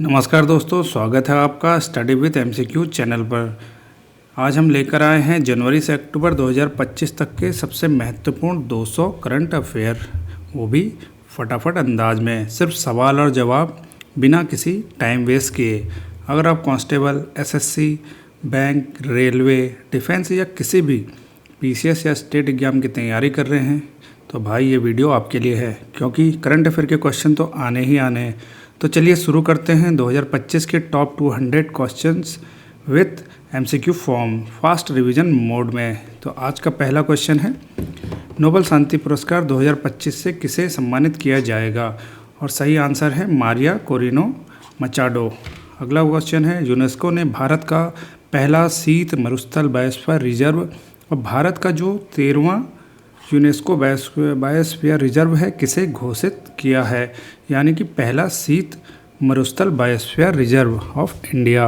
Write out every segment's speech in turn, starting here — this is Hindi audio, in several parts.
नमस्कार दोस्तों, स्वागत है आपका स्टडी विद एमसीक्यू चैनल पर। आज हम लेकर आए हैं जनवरी से अक्टूबर 2025 तक के सबसे महत्वपूर्ण 200 करंट अफेयर, वो भी फटाफट अंदाज में, सिर्फ सवाल और जवाब बिना किसी टाइम वेस्ट किए। अगर आप constable, SSC, bank, railway, defence या किसी भी पीसीएस या स्टेट एग्जाम की तैयारी कर रहे हैं तो भाई ये वीडियो आपके लिए है, क्योंकि करंट अफेयर के क्वेश्चन तो आने ही आने हैं। तो चलिए शुरू करते हैं 2025 के top 200 questions with MCQ form fast revision mode में। तो आज का पहला क्वेश्चन है, नोबेल शांति पुरस्कार 2025 से किसे सम्मानित किया जाएगा? और सही आंसर है मारिया कोरिनो मचाडो। अगला क्वेश्चन है, यूनेस्को ने भारत का पहला शीत मरुस्थल बायोस्फीयर रिजर्व और भारत का जो 13वां यूनेस्को बायोस्फीयर रिजर्व है किसे घोषित किया है? यानी कि पहला शीत मरुस्थल biosphere reserve of India.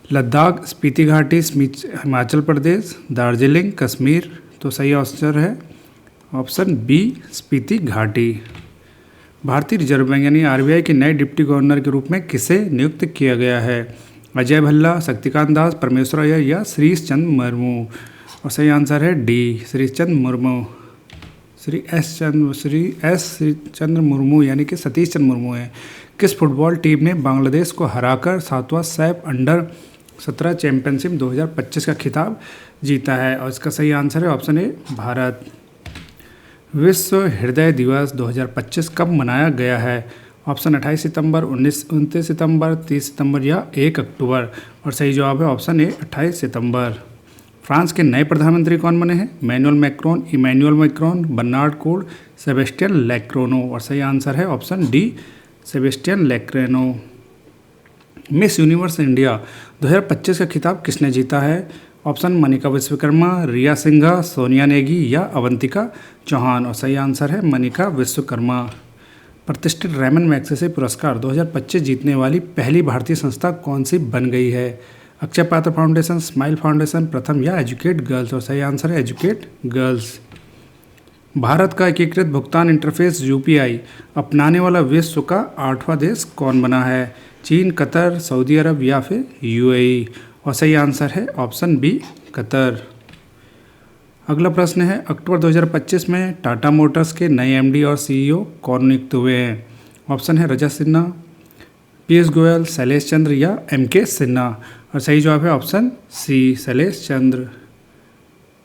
Ladakh, Spiti घाटी, हिमाचल प्रदेश, दार्जिलिंग, कश्मीर। तो सही आंसर है ऑप्शन बी, स्पीति घाटी। भारतीय रिजर्व बैंक यानी आरबीआई के नए डिप्टी गवर्नर के रूप में किसे नियुक्त किया गया है? अजय भल्ला, शक्तिकांत दास, परमेश्वर अय्यर या श्रीश चंद्र मुर्मू। और सही आंसर है डी, श्रीश चंद्र मुर्मू। श्री एस चंद्र मुर्मू यानी कि सतीश चंद्र मुर्मू हैं। किस फुटबॉल टीम ने बांग्लादेश को हराकर 7वां सैफ अंडर 17 चैंपियनशिप 2025 का खिताब जीता है? और इसका सही आंसर है ऑप्शन ए, भारत। विश्व हृदय दिवस 2025 कब मनाया गया है? ऑप्शन 28 सितंबर, 29 सितंबर, 30 सितंबर या 1 अक्टूबर। और सही जवाब है ऑप्शन ए, 28 सितंबर। फ्रांस के नए प्रधानमंत्री कौन बने हैं? Emmanuel Macron, Bernard Court, Sebastien Lecornu. और सही आंसर है option D, Sebastien Lecornu. Miss Universe India 2025 का खिताब किसने जीता है? ऑप्शन मनिका विश्वकर्मा, रिया सिंघा, सोनिया नेगी या अवंतिका चौहान। और सही आंसर है मनिका विश्वकर्मा। प्रतिष्ठित रेमन मैग्सेसे पुरस्कार 2025 जीतने वाली पहली भारतीय संस्था कौन सी बन गई है? अक्षय पात्र फाउंडेशन, स्माइल फाउंडेशन, प्रथम या एजुकेट गर्ल्स। और सही आंसर है एजुकेट गर्ल्स। भारत का एकीकृत भुगतान इंटरफेस यूपीआई अपनाने वाला विश्व का 8वां देश कौन बना है? चीन, कतर, सऊदी अरब या फिर यूएई। और सही आंसर है ऑप्शन बी, कतर। अगला प्रश्न है, अक्टूबर 2025 में टाटा मोटर्स के नए एमडी और सीईओ कौन नियुक्त हुए हैं? ऑप्शन है रजत सिन्हा, पीयूष गोयल, शैलेश चंद्र या एमके सिन्हा। और सही जवाब है ऑप्शन सी, शैलेश चंद्र।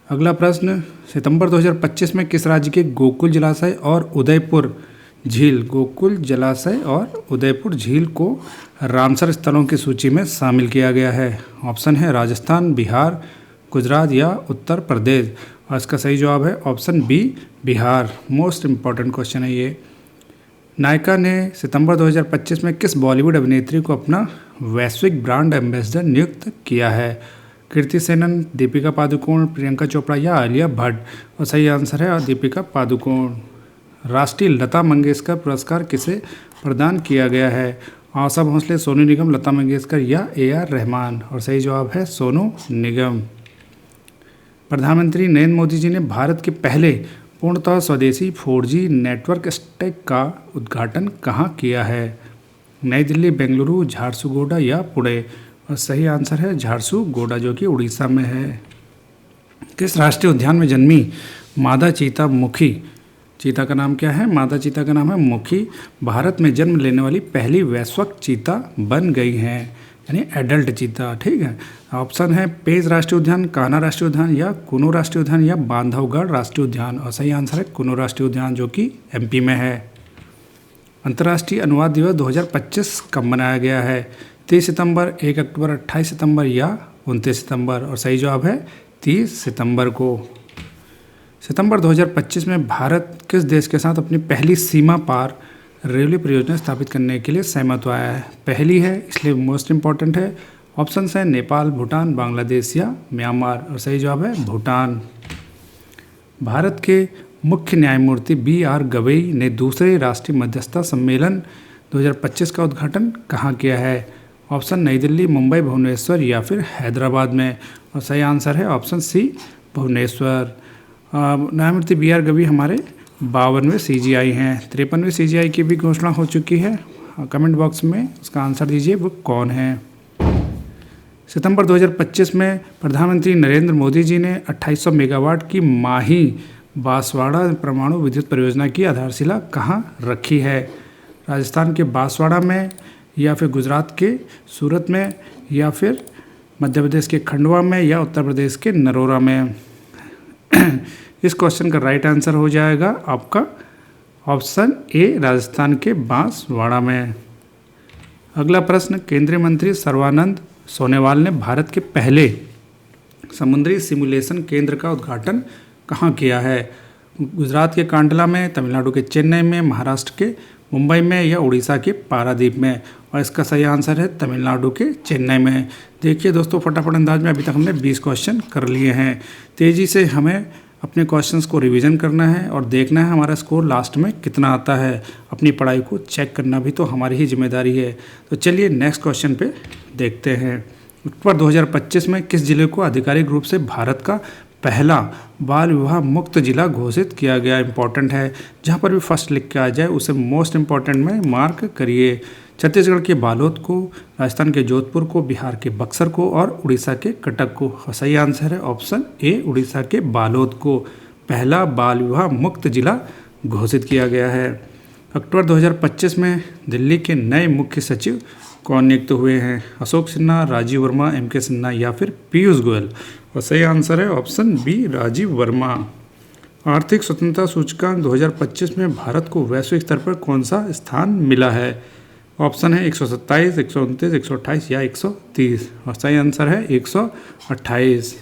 अगला प्रश्न, सितंबर 2025 में किस राज्य के गोकुल जलाशय और उदयपुर झील को रामसर स्थलों की सूची में शामिल किया गया है? ऑप्शन है राजस्थान, बिहार, गुजरात या उत्तर प्रदेश। और इसका सही जवाब है option B, Bihar. Most important question है ये। नायका ने सितंबर 2025 में किस बॉलीवुड अभिनेत्री को अपना वैश्विक ब्रांड एम्बेसडर नियुक्त किया है? कीर्ति सेनन, दीपिका पादुकोण, प्रियंका चोपड़ा या आलिया भट्ट। और सही आंसर है दीपिका पादुकोण। राष्ट्रीय लता मंगेशकर पुरस्कार किसे प्रदान किया गया है? आशा भोसले, सोनू निगम, लता मंगेशकर या AR रहमान। और सही जवाब है सोनू निगम। प्रधानमंत्री नरेंद्र मोदी जी ने भारत के पहले पूर्णतः स्वदेशी 4G नेटवर्क स्टैक का उद्घाटन कहाँ किया है? नई दिल्ली, बेंगलुरु, झारसुगुड़ा या पुणे। और सही आंसर है झारसुगुड़ा जो कि उड़ीसा में है। किस राष्ट्रीय उद्यान में जन्मी मादा चीता मुखी? चीता का नाम क्या है? मादा चीता का नाम है मुखी। भारत में जन्म लेने वाली पहली वयस्क चीता बन गई हैं, यानी एडल्ट चीता। ठीक है। ऑप्शन है पेंच राष्ट्रीय उद्यान, कान्हा राष्ट्रीय उद्यान या कुनो राष्ट्रीय उद्यान या बांधवगढ़ राष्ट्रीय उद्यान। और सही आंसर है कुनो राष्ट्रीय उद्यान जो कि MP में है। अंतर्राष्ट्रीय अनुवाद दिवस 2025 कब मनाया गया है? 30 सितंबर, 1 अक्टूबर, 28 सितंबर या 29 सितंबर। और सही जवाब है 30 सितंबर को। सितंबर 2025 में भारत किस देश के साथ अपनी पहली सीमा पार रेलवे परियोजना स्थापित करने के लिए सहमत हुआ है? पहली है इसलिए मोस्ट इम्पॉर्टेंट है। ऑप्शन है नेपाल, भूटान, बांग्लादेश या म्यांमार। और सही जवाब है भूटान। भारत के मुख्य न्यायमूर्ति BR गवई ने दूसरे राष्ट्रीय मध्यस्थता सम्मेलन 2025 का उद्घाटन कहाँ किया है? ऑप्शन नई दिल्ली, मुंबई, भुवनेश्वर या फिर हैदराबाद में। और सही आंसर है ऑप्शन सी, भुवनेश्वर। न्यायमूर्ति BR गवई हमारे 52वें CGI हैं। 53वें CGI की भी घोषणा हो चुकी है। कमेंट बॉक्स में उसका आंसर दीजिए वो कौन है। सितंबर 2025 में प्रधानमंत्री नरेंद्र मोदी जी ने 2800 मेगावाट की माही बांसवाड़ा परमाणु विद्युत परियोजना की आधारशिला कहाँ रखी है? राजस्थान के बांसवाड़ा में, या फिर गुजरात के सूरत में, या फिर मध्य प्रदेश के खंडवा में, या उत्तर प्रदेश के नरोरा में। इस क्वेश्चन का राइट आंसर हो जाएगा आपका ऑप्शन ए, राजस्थान के बांसवाड़ा में। अगला प्रश्न, केंद्रीय मंत्री सर्बानंद सोनोवाल ने भारत के पहले समुद्री सिमुलेशन केंद्र का उद्घाटन कहाँ किया है? गुजरात के कांडला में, तमिलनाडु के चेन्नई में, महाराष्ट्र के मुंबई में, या उड़ीसा के पारादीप में। और इसका सही आंसर है तमिलनाडु के चेन्नई में। देखिए दोस्तों, फटाफट अंदाज में अभी तक हमने 20 क्वेश्चन कर लिए हैं। तेज़ी से हमें अपने क्वेश्चंस को रिवीजन करना है और देखना है हमारा स्कोर लास्ट में कितना आता है। अपनी पढ़ाई को चेक करना भी तो हमारी ही जिम्मेदारी है। तो चलिए नेक्स्ट क्वेश्चन पे देखते हैं। अक्टूबर 2025 में किस जिले को आधिकारिक रूप से भारत का पहला बाल विवाह मुक्त जिला घोषित किया गया? इंपॉर्टेंट है, जहाँ पर भी फर्स्ट लिख के आ जाए उसे मोस्ट इंपॉर्टेंट में मार्क करिए। छत्तीसगढ़ के बालोद को, राजस्थान के जोधपुर को, बिहार के बक्सर को और उड़ीसा के कटक को। सही आंसर है ऑप्शन ए, उड़ीसा के बालोद को पहला बाल विवाह मुक्त जिला घोषित किया गया है। अक्टूबर 2025 में दिल्ली के नए मुख्य सचिव कौन नियुक्त हुए हैं? अशोक सिन्हा, राजीव वर्मा, एम.के. सिन्हा या फिर पीयूष गोयल। और सही आंसर है ऑप्शन बी, राजीव वर्मा। आर्थिक स्वतंत्रता सूचकांक 2025 में भारत को वैश्विक स्तर पर कौन सा स्थान मिला है? ऑप्शन है 127, 129, 128 या 130। और सही आंसर है 128।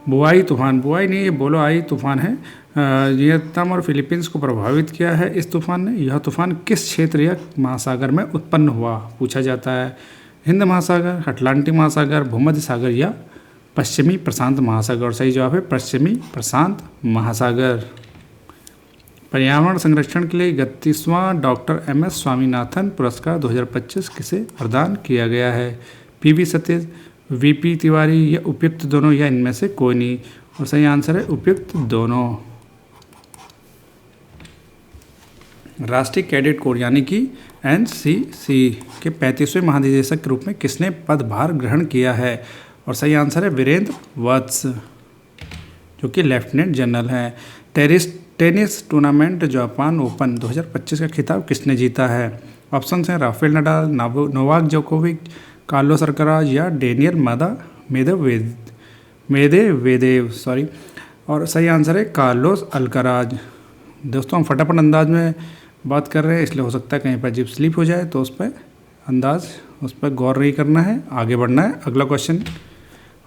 बुआई तूफान, बुआई नहीं, ये बोलो आई तूफान है। वियतनाम और फिलीपींस को प्रभावित किया है इस तूफान ने। यह तूफान किस क्षेत्र या महासागर में उत्पन्न हुआ पूछा जाता है? हिंद महासागर, अटलांटिक महासागर, भूमध्य सागर या पश्चिमी प्रशांत महासागर। और सही जवाब है पश्चिमी प्रशांत महासागर। पर्यावरण संरक्षण के लिए 31वां डॉक्टर एम.एस. स्वामीनाथन पुरस्कार 2025 किसे प्रदान किया गया है? पी.वी. सतीश, वी.पी. तिवारी या उपयुक्त दोनों या इनमें से कोई नहीं। और सही आंसर है उपयुक्त दोनों। राष्ट्रीय कैडेट कोर यानी कि एनसीसी के 35वें महानिदेशक के रूप में किसने पदभार ग्रहण किया है? और सही आंसर है वीरेंद्र वत्स, जो कि लेफ्टिनेंट जनरल हैं। टेनिस टूर्नामेंट जापान ओपन 2025 का खिताब किसने जीता है? ऑप्शन हैं राफेल नडाल, नोवाक जोकोविच, कार्लोस अल्कराज या डेनियल मेदवेदेव। और सही आंसर है कार्लोस अल्कराज। दोस्तों, हम फटाफट अंदाज में बात कर रहे हैं, इसलिए हो सकता है कहीं पर जिप स्लिप हो जाए, तो उस पर गौर नहीं करना है, आगे बढ़ना है। अगला क्वेश्चन,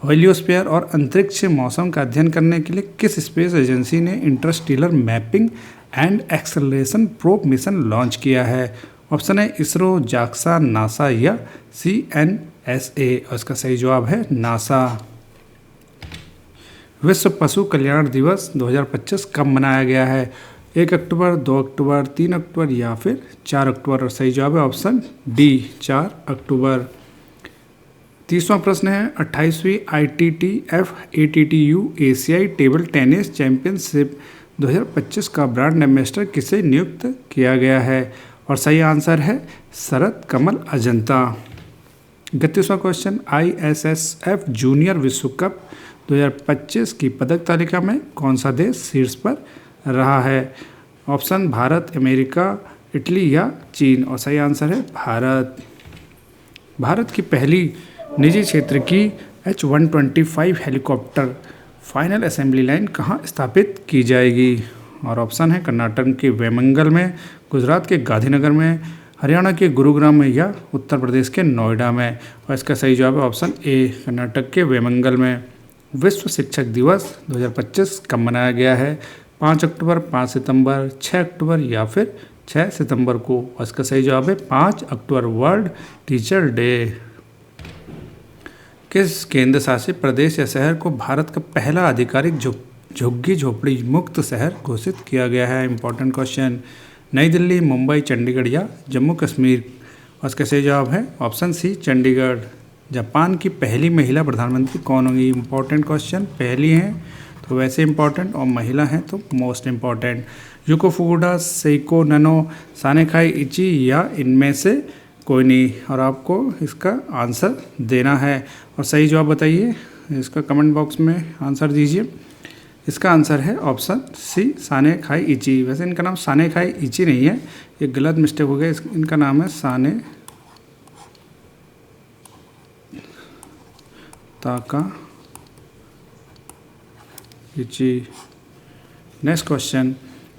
हेलियोस्फीयर और अंतरिक्ष मौसम का अध्ययन करने के लिए किस स्पेस एजेंसी ने Interstellar mapping and acceleration probe mission launch किया है? ऑप्शन है इसरो, जाक्सा, नासा या CNSA। और इसका सही जवाब है नासा। विश्व पशु कल्याण दिवस 2025 कब मनाया गया है? 1 अक्टूबर, 2 अक्टूबर, 3 अक्टूबर या फिर 4 अक्टूबर। और सही जवाब है ऑप्शन डी, 4 अक्टूबर। 30वां प्रश्न है, 28वीं ITTF ATTU एशियाई टेबल टेनिस चैंपियनशिप 2025 का ब्रांड एम्बेसडर किसे नियुक्त किया गया है? और सही आंसर है शरद कमल अजंता। 31वां क्वेश्चन, ISSF जूनियर विश्व कप 2025 की पदक तालिका में कौन सा देश शीर्ष पर रहा है? ऑप्शन भारत, अमेरिका, इटली या चीन। और सही आंसर है भारत। भारत की पहली निजी क्षेत्र की H-125 helicopter final assembly line कहाँ स्थापित की जाएगी? और ऑप्शन है कर्नाटक के वेमंगल में, गुजरात के गांधीनगर में, हरियाणा के गुरुग्राम में या उत्तर प्रदेश के नोएडा में। और इसका सही जवाब है ऑप्शन ए, कर्नाटक के वेमंगल में। विश्व शिक्षक दिवस 2025 कब मनाया गया है? 5 अक्टूबर, 5 सितंबर, 6 अक्टूबर या फिर 6 सितंबर को। और इसका सही जवाब है 5 अक्टूबर, वर्ल्ड टीचर डे। किस केंद्र शासित प्रदेश या शहर को भारत का पहला आधिकारिक झुग्गी झोपड़ी मुक्त शहर घोषित किया गया है? Important question. नई दिल्ली, मुंबई, चंडीगढ़ या जम्मू कश्मीर। और इसका सही जवाब है ऑप्शन सी, चंडीगढ़। जापान की पहली महिला प्रधानमंत्री कौन होगी? Important question. पहली हैं तो वैसे इंपॉर्टेंट, और महिला हैं तो मोस्ट इंपॉर्टेंट। यूको फुकुडा, सेइको ननो, सानेखाई इची या इनमें से कोई नहीं। और आपको इसका आंसर देना है और सही जवाब बताइए, इसका कमेंट बॉक्स में आंसर दीजिए। इसका आंसर है ऑप्शन सी, सानेखाई इची। वैसे इनका नाम सानेखाई इची नहीं है, ये गलत मिस्टेक हो गया, इनका नाम है साने ताका इची। नेक्स्ट क्वेश्चन,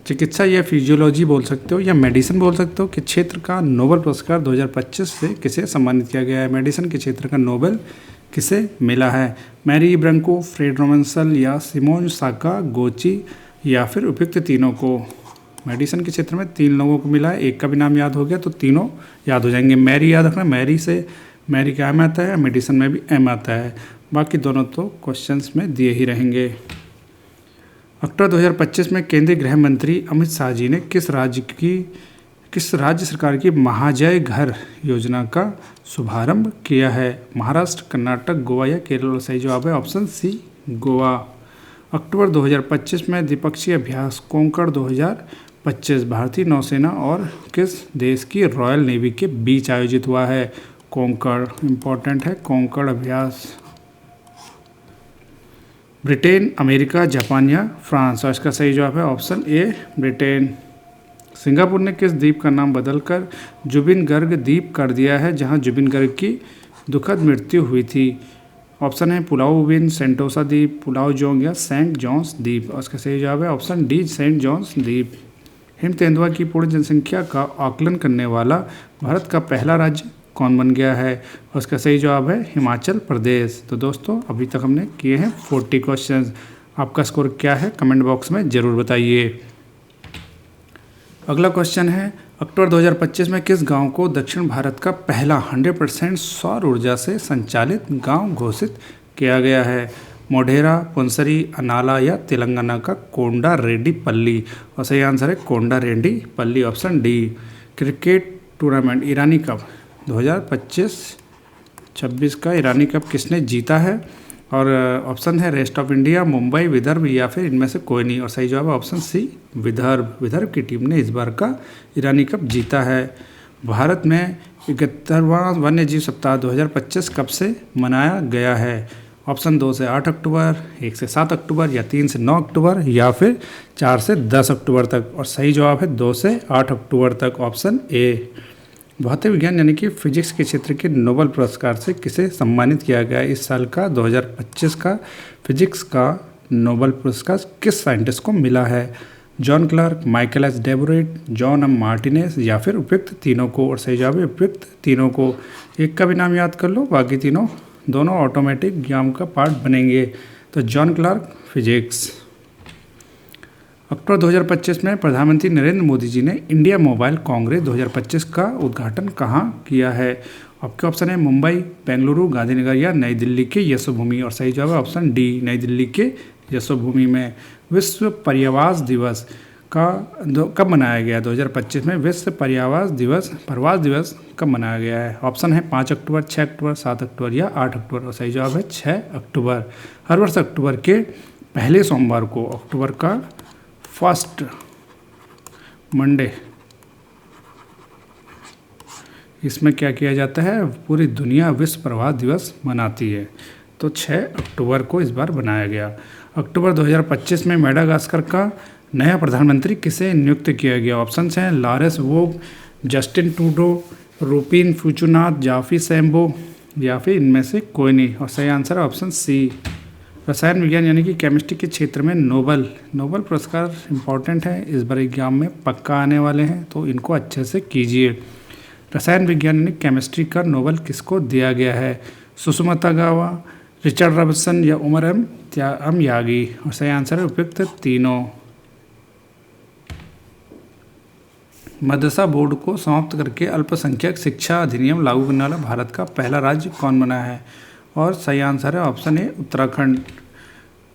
चिकित्सा या फिजियोलॉजी बोल सकते हो या मेडिसिन बोल सकते हो के क्षेत्र का नोबेल पुरस्कार 2025 से किसे सम्मानित किया गया है। मेडिसिन के क्षेत्र का नोबेल किसे मिला है। मैरी ब्रंको, फ्रेड रोमेंसल या सिमोन साका गोची या फिर उपयुक्त तीनों को। मेडिसिन के क्षेत्र में 3 लोगों को मिला है, एक का भी नाम याद हो गया तो तीनों याद हो जाएंगे। मैरी याद रखना, मैरी से मैरी का एम आता है, मेडिसिन में भी एम आता है, बाकी दोनों तो क्वेश्चंस में दिए ही रहेंगे। अक्टूबर 2025 में केंद्रीय गृह मंत्री अमित शाह जी ने किस राज्य सरकार की महाजय घर योजना का शुभारंभ किया है। महाराष्ट्र, कर्नाटक, गोवा या केरल। सही जवाब है ऑप्शन सी, गोवा। अक्टूबर 2025 में द्विपक्षीय अभ्यास कोंकण 2025 भारतीय नौसेना और किस देश की रॉयल नेवी के बीच आयोजित हुआ है। कोंकण इम्पोर्टेंट है, कोंकण अभ्यास। ब्रिटेन, अमेरिका, जापान या फ्रांस। और इसका सही जवाब है ऑप्शन ए, ब्रिटेन। सिंगापुर ने किस द्वीप का नाम बदलकर जुबिन गर्ग द्वीप कर दिया है, जहां जुबिन गर्ग की दुखद मृत्यु हुई थी। ऑप्शन है पुलाव बिन, सेंटोसा द्वीप, पुलाव जोंग या सेंट जॉन्स द्वीप। और इसका सही जवाब है ऑप्शन डी, सेंट जॉन्स द्वीप। हिम तेंदुआ की पूर्ण जनसंख्या का आकलन करने वाला भारत का पहला राज्य कौन बन गया है। और उसका सही जवाब है हिमाचल प्रदेश। तो दोस्तों अभी तक हमने किए हैं 40 क्वेश्चंस। आपका स्कोर क्या है कमेंट बॉक्स में ज़रूर बताइए। अगला क्वेश्चन है, अक्टूबर 2025 में किस गांव को दक्षिण भारत का पहला 100% सौर ऊर्जा से संचालित गांव घोषित किया गया है। मोढेरा, पुंसरी, अनाला या तेलंगाना का कोंडा रेड्डी पल्ली। और सही आंसर है कोंडा रेड्डी पल्ली, ऑप्शन डी। क्रिकेट टूर्नामेंट ईरानी कप 2025-26 का ईरानी कप किसने जीता है। और ऑप्शन है rest of India, Mumbai, Vidarbha या फिर इनमें से कोई नहीं। और सही जवाब है ऑप्शन सी, विदर्भ। विदर्भ की टीम ने इस बार का ईरानी कप जीता है। भारत में 71वां वन्यजीव सप्ताह 2025 कब से मनाया गया है। ऑप्शन 2 से 8 अक्टूबर, 1 से 7 अक्टूबर या 3 से 9 अक्टूबर या फिर 4 से 10 अक्टूबर तक। और सही जवाब है 2 से 8 अक्टूबर तक, ऑप्शन ए। भौतिक विज्ञान यानी कि फिजिक्स के क्षेत्र के नोबेल पुरस्कार से किसे सम्मानित किया गया। इस साल का 2025 का फिजिक्स का नोबेल पुरस्कार किस साइंटिस्ट को मिला है। John Clarke, Michael S Devoret, John M Martinis या फिर उपयुक्त तीनों को। और सही जवाब है उपयुक्त तीनों को। एक का भी नाम याद कर लो, बाकी तीनों दोनों ऑटोमेटिक एग्जाम का पार्ट बनेंगे। तो जॉन क्लार्क फिजिक्स। अक्टूबर 2025 में प्रधानमंत्री नरेंद्र मोदी जी ने इंडिया मोबाइल कांग्रेस 2025 का उद्घाटन कहाँ किया है। आपके ऑप्शन है मुंबई, बेंगलुरु, गांधीनगर या नई दिल्ली के यशोभूमि। और सही जवाब है ऑप्शन डी, नई दिल्ली के यशोभूमि में। विश्व पर्यावरण दिवस का कब मनाया गया 2025 में। विश्व पर्यावरण दिवस कब मनाया गया है। ऑप्शन है 5 अक्टूबर, 6 अक्टूबर, 7 अक्टूबर या 8 अक्टूबर। और सही जवाब है 6 अक्टूबर। हर वर्ष अक्टूबर के पहले सोमवार को, अक्टूबर का फर्स्ट मंडे, इसमें क्या किया जाता है, पूरी दुनिया विश्व पर्यावरण दिवस मनाती है। तो 6 अक्टूबर को इस बार बनाया गया। अक्टूबर 2025 में मेडागास्कर का नया प्रधानमंत्री किसे नियुक्त किया गया। ऑप्शंस हैं लॉरेंस वोग, जस्टिन ट्रूडो, रूपिन फुचुनाथ, जाफी सैम्बो या फिर इनमें से कोई नहीं। और सही आंसर है ऑप्शन सी। रसायन विज्ञान यानी कि केमिस्ट्री के क्षेत्र में नोबेल पुरस्कार इम्पॉर्टेंट है, इस बार एग्जाम में पक्का आने वाले हैं, तो इनको अच्छे से कीजिए। रसायन विज्ञान यानी केमिस्ट्री का नोबेल किसको दिया गया है। सुषुमता गावा, रिचर्ड रॉबर्टसन या उमर एम यागी। और सही आंसर है उपयुक्त तीनों। मदरसा बोर्ड को समाप्त करके अल्पसंख्यक शिक्षा अधिनियम लागू करने वाला भारत का पहला राज्य कौन बना है। और सही आंसर है ऑप्शन ए, उत्तराखंड।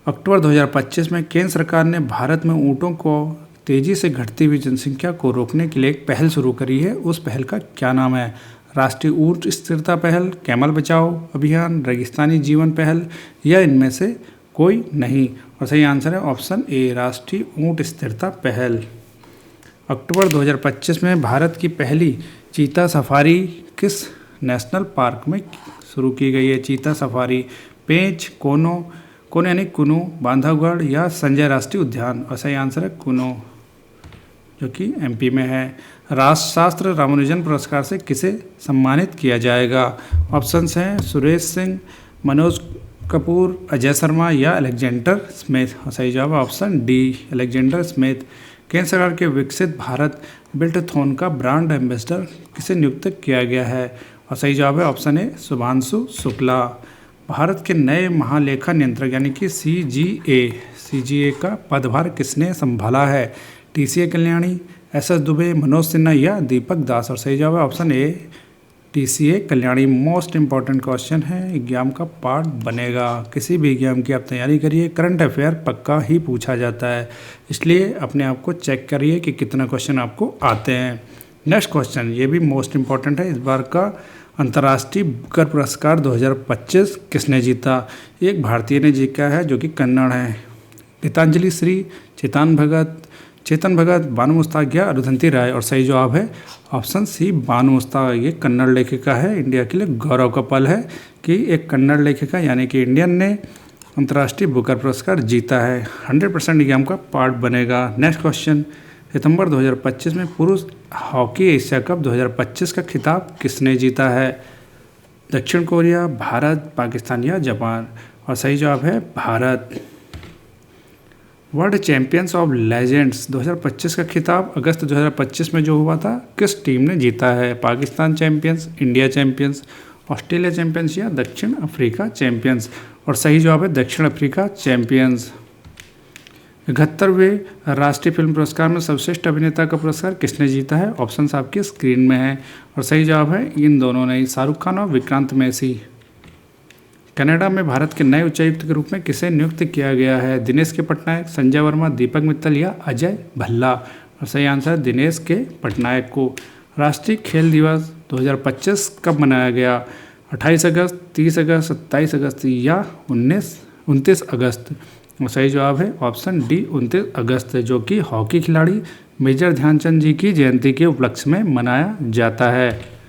अक्टूबर 2025 में केंद्र सरकार ने भारत में ऊँटों को तेज़ी से घटती हुई जनसंख्या को रोकने के लिए एक पहल शुरू करी है। उस पहल का क्या नाम है। राष्ट्रीय ऊँट स्थिरता पहल, कैमल बचाओ अभियान, रेगिस्तानी जीवन पहल या इनमें से कोई नहीं। और सही आंसर है ऑप्शन ए, राष्ट्रीय ऊँट स्थिरता पहल। अक्टूबर 2025 में भारत की पहली चीता सफारी किस नेशनल पार्क में शुरू की गई है? चीता सफारी पेंच, कोनो यानी कुनो, बांधवगढ़ या संजय राष्ट्रीय उद्यान। और सही आंसर है कुनो, जो कि एमपी में है। राष्ट्रशास्त्र रामानुजन पुरस्कार से किसे सम्मानित किया जाएगा? ऑप्शंस हैं सुरेश सिंह, मनोज कपूर, अजय शर्मा या अलेक्जेंडर स्मिथ। और सही जवाब है ऑप्शन डी, अलेक्जेंडर स्मिथ। केंद्र सरकार के विकसित भारत बिल्डथॉन का ब्रांड एम्बेसडर किसे नियुक्त किया गया है? और सही जवाब है ऑप्शन ए, शुभांशु शुक्ला। भारत के नए महालेखा नियंत्रक यानी कि सीजीए का पदभार किसने संभाला है? टीसीए कल्याणी, एसएस दुबे, मनोज सिन्हा या दीपक दास। और सही जवाब है ऑप्शन ए, TCA Kalyani. Most important question है, एग्जाम का पार्ट बनेगा। किसी भी एग्जाम की आप तैयारी करिए, करंट अफेयर पक्का ही पूछा जाता है, इसलिए अपने आप को चेक करिए कि कितना क्वेश्चन आपको आते हैं। नेक्स्ट क्वेश्चन, ये भी मोस्ट इंपॉर्टेंट है। इस बार का अंतर्राष्ट्रीय बुकर पुरस्कार 2025 किसने जीता? एक भारतीय ने जीता है जो कि कन्नड़ है। गीतांजलि श्री, चेतन भगत, बानु मुस्ताक या अरुंधति राय। और सही जवाब है ऑप्शन सी, बानु मुस्ताक। ये कन्नड़ लेखिका है। इंडिया के लिए गौरव का पल है कि एक कन्नड़ लेखिका यानी कि इंडियन ने अंतर्राष्ट्रीय बुकर पुरस्कार जीता है। 100% एग्जाम का पार्ट बनेगा। नेक्स्ट क्वेश्चन, सितंबर 2025 में पुरुष हॉकी एशिया कप 2025 का खिताब किसने जीता है? दक्षिण कोरिया, भारत, पाकिस्तान या जापान। और सही जवाब है Bharat. World champions of legends 2025 का खिताब अगस्त 2025 में जो हुआ था, किस टीम ने जीता है? Pakistan champions, India champions, Australia champions या दक्षिण अफ्रीका चैंपियंस। और सही जवाब है दक्षिण अफ्रीका चैंपियंस। 71वें राष्ट्रीय फिल्म पुरस्कार में सर्वश्रेष्ठ अभिनेता का पुरस्कार किसने जीता है? ऑप्शंस आपकी स्क्रीन में है। और सही जवाब है इन दोनों ने, शाहरुख खान और विक्रांत मैसी। कनाडा में भारत के नए उच्चायुक्त के रूप में किसे नियुक्त किया गया है? दिनेश के पटनायक, संजय वर्मा, दीपक मित्तल या अजय भल्ला। और सही आंसर है दिनेश के पटनायक को। राष्ट्रीय खेल दिवस 2025 कब मनाया गया? 28 अगस्त, 30 अगस्त, 27 अगस्त या 29 अगस्त। और सही जवाब है ऑप्शन डी, 29 अगस्त, जो कि हॉकी खिलाड़ी मेजर ध्यानचंद जी की जयंती के उपलक्ष्य में मनाया जाता है।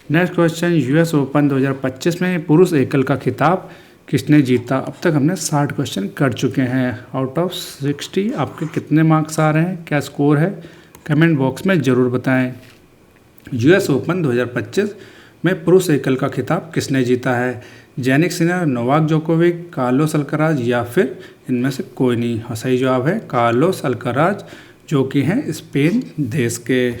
नेक्स्ट क्वेश्चन, यूएस ओपन 2025 में पुरुष एकल का खिताब किसने जीता? अब तक हमने 60 क्वेश्चन कर चुके हैं। आउट ऑफ 60 आपके कितने मार्क्स आ रहे हैं, क्या स्कोर है, कमेंट बॉक्स में ज़रूर बताएं। यूएस ओपन 2025 में पुरुष एकल का खिताब किसने जीता है? Jannik Sinner, Novak Djokovic, Carlos Alcaraz या फिर इनमें से कोई नहीं। और सही जवाब है कार्लोस अल्कराज, जो कि हैं स्पेन देश के।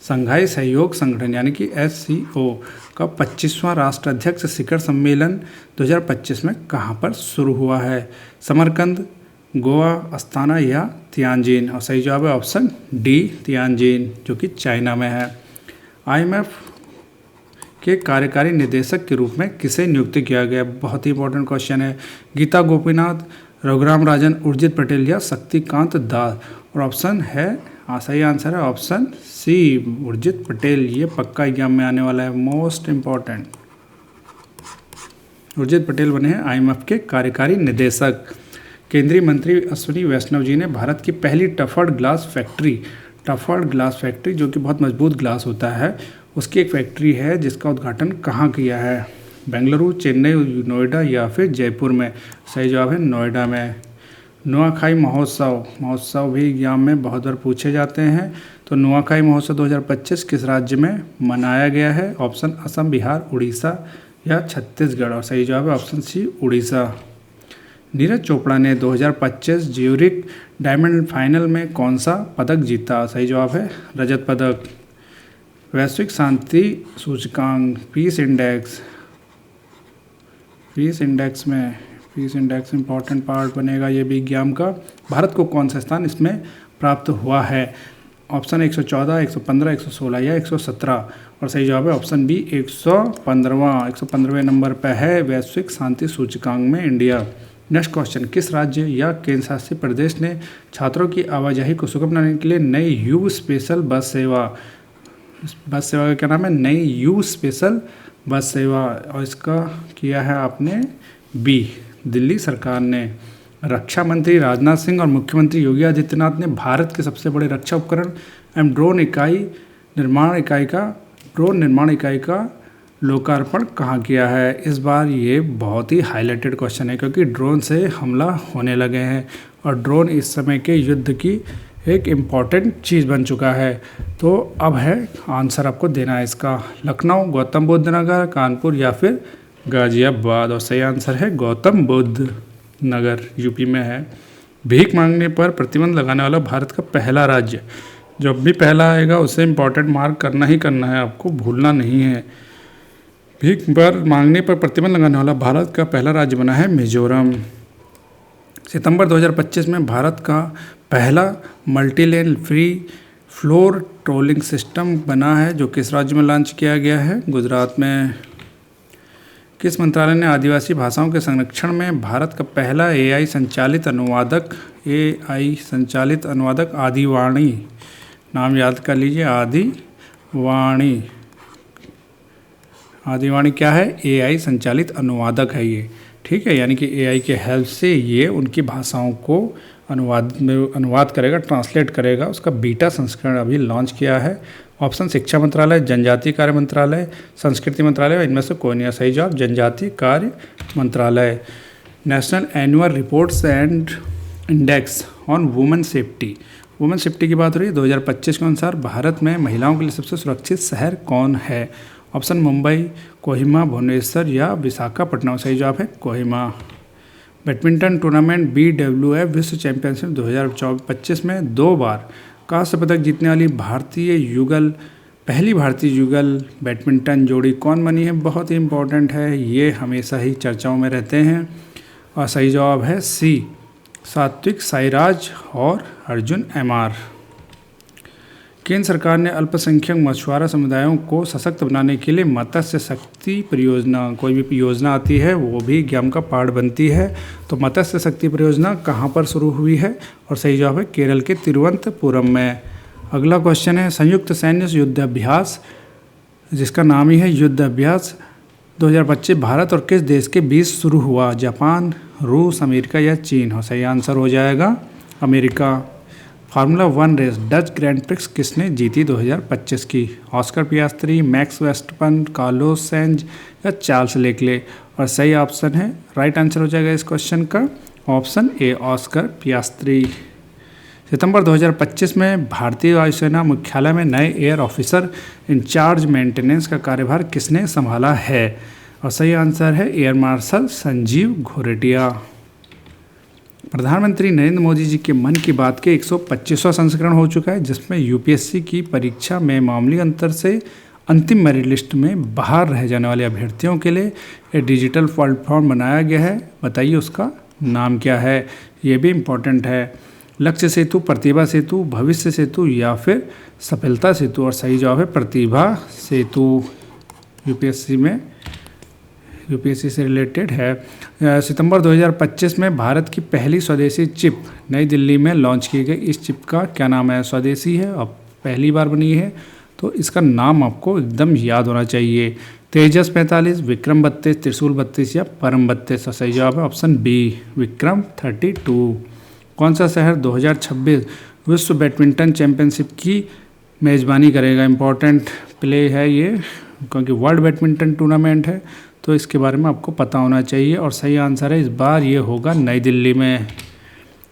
संघाई सहयोग संगठन यानी कि SCO का 25वां राष्ट्राध्यक्ष शिखर सम्मेलन 2025 में कहाँ पर शुरू हुआ है? समरकंद, गोवा, अस्ताना या तियानजिन। और सही जवाब है ऑप्शन डी, तियानजिन, जो कि चाइना में है। IMF के कार्यकारी निदेशक के रूप में किसे नियुक्त किया गया? बहुत ही इंपॉर्टेंट क्वेश्चन है। गीता गोपीनाथ, रघुराम राजन, उर्जित पटेल या शक्तिकांत दास। और ऑप्शन है सही आंसर है ऑप्शन सी, उर्जित पटेल। ये पक्का एग्जाम में आने वाला है, मोस्ट इम्पॉर्टेंट। उर्जित पटेल बने हैं IMF के कार्यकारी निदेशक। केंद्रीय मंत्री अश्विनी वैष्णव जी ने भारत की पहली टफर्ड ग्लास फैक्ट्री जो कि बहुत मजबूत ग्लास होता है, उसकी एक फैक्ट्री है जिसका उद्घाटन कहाँ किया है? बेंगलुरु, चेन्नई, नोएडा या फिर जयपुर में। सही जवाब है नोएडा में। नुआखाई महोत्सव भी एग्जाम में बहुत बार पूछे जाते हैं। तो नुआखाई महोत्सव 2025 किस राज्य में मनाया गया है? ऑप्शन असम, बिहार, उड़ीसा या छत्तीसगढ़। और सही जवाब है ऑप्शन सी, उड़ीसा। नीरज चोपड़ा ने 2025 ज्यूरिख डायमंड फाइनल में कौन सा पदक जीता? सही जवाब है रजत पदक। वैश्विक शांति सूचकांक पीस इंडेक्स इंपॉर्टेंट पार्ट बनेगा, ये भी एग्जाम का। भारत को कौन सा स्थान इसमें प्राप्त हुआ है? ऑप्शन 114, 115, 116 या 117। और सही जवाब है ऑप्शन बी, 115वें नंबर पर है वैश्विक शांति सूचकांक में इंडिया। नेक्स्ट क्वेश्चन, किस राज्य या केंद्र शासित प्रदेश ने छात्रों की आवाजाही को सुगम बनाने के लिए नई यू स्पेशल बस सेवा का क्या नाम है? नई यू स्पेशल बस सेवा। और इसका किया है आपने बी, दिल्ली सरकार ने। रक्षा मंत्री राजनाथ सिंह और मुख्यमंत्री योगी आदित्यनाथ ने भारत के सबसे बड़े रक्षा उपकरण एवं ड्रोन निर्माण इकाई का लोकार्पण कहाँ किया है। इस बार ये बहुत ही हाईलाइटेड क्वेश्चन है क्योंकि ड्रोन से हमला होने लगे हैं और ड्रोन इस समय के युद्ध की एक इम्पॉर्टेंट चीज़ बन चुका है। तो अब है आंसर आपको देना है इसका, लखनऊ, गौतम बुद्ध नगर, कानपुर या फिर गाजियाबाद। और सही आंसर है गौतम बुद्ध नगर, यूपी में है। भीख मांगने पर प्रतिबंध लगाने वाला भारत का पहला राज्य, जब भी पहला आएगा उसे इम्पॉर्टेंट मार्क करना ही करना है, आपको भूलना नहीं है। भीख पर मांगने पर प्रतिबंध लगाने वाला भारत का पहला राज्य बना है मिजोरम। सितंबर 2025 में भारत का पहला मल्टीलेन फ्री फ्लोर टोलिंग सिस्टम बना है, जो किस राज्य में लॉन्च किया गया है, गुजरात में। किस मंत्रालय ने आदिवासी भाषाओं के संरक्षण में भारत का पहला एआई संचालित अनुवादक आदिवाणी, नाम याद कर लीजिए, आदिवाणी क्या है, एआई संचालित अनुवादक है ये, ठीक है। यानी कि एआई के हेल्प से ये उनकी भाषाओं को अनुवाद करेगा, ट्रांसलेट करेगा। उसका बीटा संस्करण अभी लॉन्च किया है। ऑप्शन शिक्षा मंत्रालय, जनजातीय कार्य मंत्रालय, संस्कृति मंत्रालय, इनमें से कोई नहीं। सही जवाब जनजातीय कार्य मंत्रालय। National annual reports and index on women safety की बात हो रही है। 2025 के अनुसार भारत में महिलाओं के लिए सबसे सुरक्षित शहर कौन है। ऑप्शन मुंबई, कोहिमा, भुवनेश्वर या विशाखापट्टनम। सही जवाब है कोहिमा। बैडमिंटन टूर्नामेंट BWF विश्व चैंपियनशिप 2025 में 2 बार कांस्य पदक जीतने वाली पहली भारतीय युगल बैडमिंटन जोड़ी कौन बनी है। बहुत ही इम्पोर्टेंट है, ये हमेशा ही चर्चाओं में रहते हैं। और सही जवाब है सी, सात्विक साईराज और अर्जुन MR। केंद्र सरकार ने अल्पसंख्यक मछुआरा समुदायों को सशक्त बनाने के लिए मत्स्य शक्ति परियोजना, कोई भी योजना आती है वो भी एग्जाम का पार्ट बनती है। तो मत्स्य शक्ति परियोजना कहाँ पर शुरू हुई है, और सही जवाब है केरल के तिरुवनंतपुरम में। अगला क्वेश्चन है संयुक्त सैन्य युद्धाभ्यास, जिसका नाम ही है युद्धाभ्यास 2025 भारत और किस देश के बीच शुरू हुआ। जापान, रूस, अमेरिका या चीन। और सही आंसर हो जाएगा America. Formula 1 race Dutch grand prix किसने जीती 2025 की। Oscar Piastri, Max Verstappen, Carlos Sainz या चार्ल्स लेकले। और सही ऑप्शन है, राइट आंसर हो जाएगा इस क्वेश्चन का ऑप्शन ए, ऑस्कर पियास्त्री। सितंबर 2025 में भारतीय वायुसेना मुख्यालय में नए एयर ऑफिसर इंचार्ज मेंटेनेंस का कार्यभार किसने संभाला है। और सही आंसर है एयर मार्शल संजीव घोरटिया। प्रधानमंत्री नरेंद्र मोदी जी के मन की बात के 125वां संस्करण हो चुका है, जिसमें यूपीएससी की परीक्षा में मामूली अंतर से अंतिम मेरिट लिस्ट में बाहर रह जाने वाले अभ्यर्थियों के लिए एक डिजिटल प्लेटफॉर्म बनाया गया है। बताइए उसका नाम क्या है, ये भी इम्पोर्टेंट है। लक्ष्य सेतु, प्रतिभा सेतु, भविष्य सेतु या फिर सफलता सेतु। और सही जवाब है प्रतिभा सेतु। यूपीएससी से रिलेटेड है। सितंबर 2025 में भारत की पहली स्वदेशी चिप नई दिल्ली में लॉन्च की गई। इस चिप का क्या नाम है, स्वदेशी है, अब पहली बार बनी है, तो इसका नाम आपको एकदम याद होना चाहिए। तेजस 45, विक्रम 32, त्रिशूल 32 या परम 32। सही जवाब है ऑप्शन बी, विक्रम 32। कौन सा शहर 2026 विश्व बैडमिंटन चैंपियनशिप की मेज़बानी करेगा। इम्पॉर्टेंट प्ले है ये, क्योंकि वर्ल्ड बैडमिंटन टूर्नामेंट है, तो इसके बारे में आपको पता होना चाहिए। और सही आंसर है इस बार ये होगा नई दिल्ली में।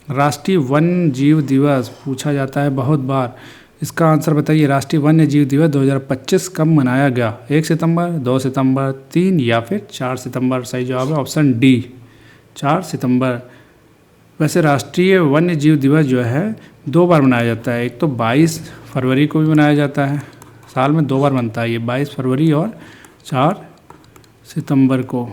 राष्ट्रीय वन्य जीव दिवस पूछा जाता है बहुत बार, इसका आंसर बताइए। राष्ट्रीय वन्य जीव दिवस 2025 कब मनाया गया। 1 सितंबर, 2 सितंबर, 3 या फिर 4 सितंबर। सही जवाब है ऑप्शन डी, 4 सितंबर। वैसे राष्ट्रीय वन्य जीव दिवस जो है 2 बार मनाया जाता है। एक तो 22 फरवरी को भी मनाया जाता है, साल में 2 बार बनता है ये, 22 फरवरी और 4 सितंबर को,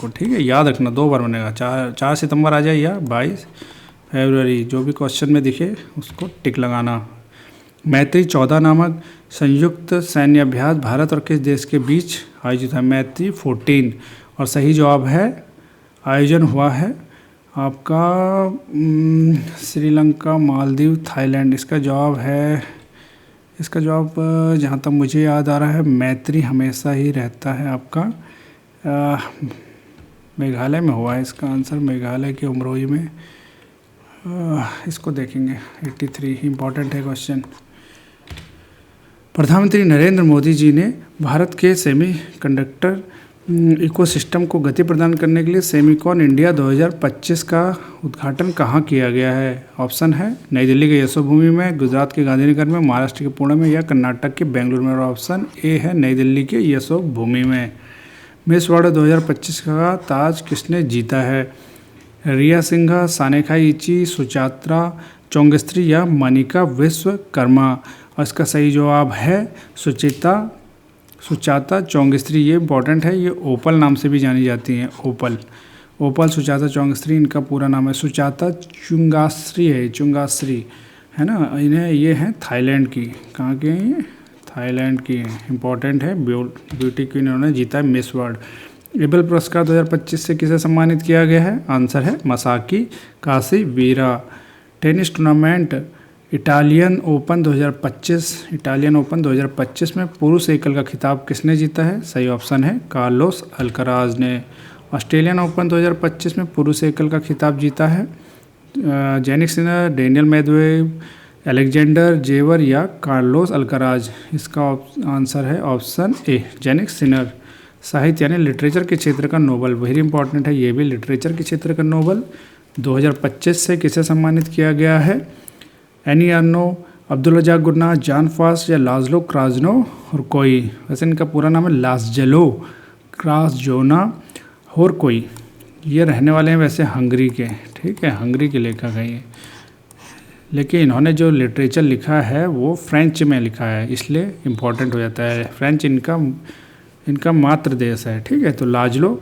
ठीक है, याद रखना 2 बार बनेगा। 4 सितंबर आ जाए या 22 फरवरी, जो भी क्वेश्चन में दिखे उसको टिक लगाना। मैत्री 14 नामक संयुक्त सैन्य अभ्यास भारत और किस देश के बीच आयोजित है। मैत्री 14। और सही जवाब है, आयोजन हुआ है आपका श्रीलंका, मालदीव, थाईलैंड। इसका जवाब जहाँ तक मुझे याद आ रहा है मैत्री हमेशा ही रहता है आपका मेघालय में हुआ है इसका आंसर, मेघालय के उमरोई में। इसको देखेंगे 83, इम्पॉर्टेंट है क्वेश्चन। प्रधानमंत्री नरेंद्र मोदी जी ने भारत के सेमीकंडक्टर इकोसिस्टम को गति प्रदान करने के लिए सेमीकॉन इंडिया 2025 का उद्घाटन कहाँ किया गया है? ऑप्शन है नई दिल्ली के यशोभूमि में, गुजरात के गांधीनगर में, महाराष्ट्र के पुणे में या कर्नाटक के बेंगलुरु में। और ऑप्शन ए है नई दिल्ली के यशोभूमि में। मिस वर्ल्ड 2025 का ताज किसने जीता है? रिया सिंघा, सानेका इची, सुचात्रा चौंगस्त्री या मनिका विश्वकर्मा। और इसका सही जवाब है सुचाता चौंगस्त्री। ये इंपॉर्टेंट है, ये ओपल नाम से भी जानी जाती हैं। ओपल सुचाता चौंगस्त्री इनका पूरा नाम है। सुचाता चुंगाश्री है ना। इन्हें ये हैं थाईलैंड की। कहाँ के हैं ये? थाईलैंड की हैं। इंपॉर्टेंट है, ब्यूटी क्वीन इन्होंने जीता है मिस वर्ल्ड। एबल पुरस्कार 2025 से किसे सम्मानित किया गया है? आंसर है Masaki Kashiwara. Tennis tournament Italian Open 2025 में पुरुष एकल का खिताब किसने जीता है? सही ऑप्शन है कार्लोस अल्कराज ने। ऑस्ट्रेलियन ओपन 2025 में पुरुष एकल का खिताब जीता है जेनिक सिनर, डेनियल मेदवेव, अलेक्जेंडर जेवर या कार्लोस अल्कराज। इसका आंसर है ऑप्शन ए जेनिक सिनर। साहित्य यानी लिटरेचर के क्षेत्र का नोबल, वेरी इंपॉर्टेंट है ये भी, लिटरेचर के क्षेत्र का नोबल 2025 से किसे सम्मानित किया गया है? एनी अर्नो, अब्दुल रज़ाक गुरनाह, जान फास्ट या लाज़लो क्राजनो और कोई। वैसे इनका पूरा नाम है लाज़लो क्राजोना और कोई। ये रहने वाले हैं वैसे हंगरी के, ठीक है, हंगरी के लेखक हैं ये। लेकिन इन्होंने जो लिटरेचर लिखा है वो फ्रेंच में लिखा है, इसलिए इम्पोर्टेंट हो जाता है। फ्रेंच इनका मातृ देश है, ठीक है। तो लाज़लो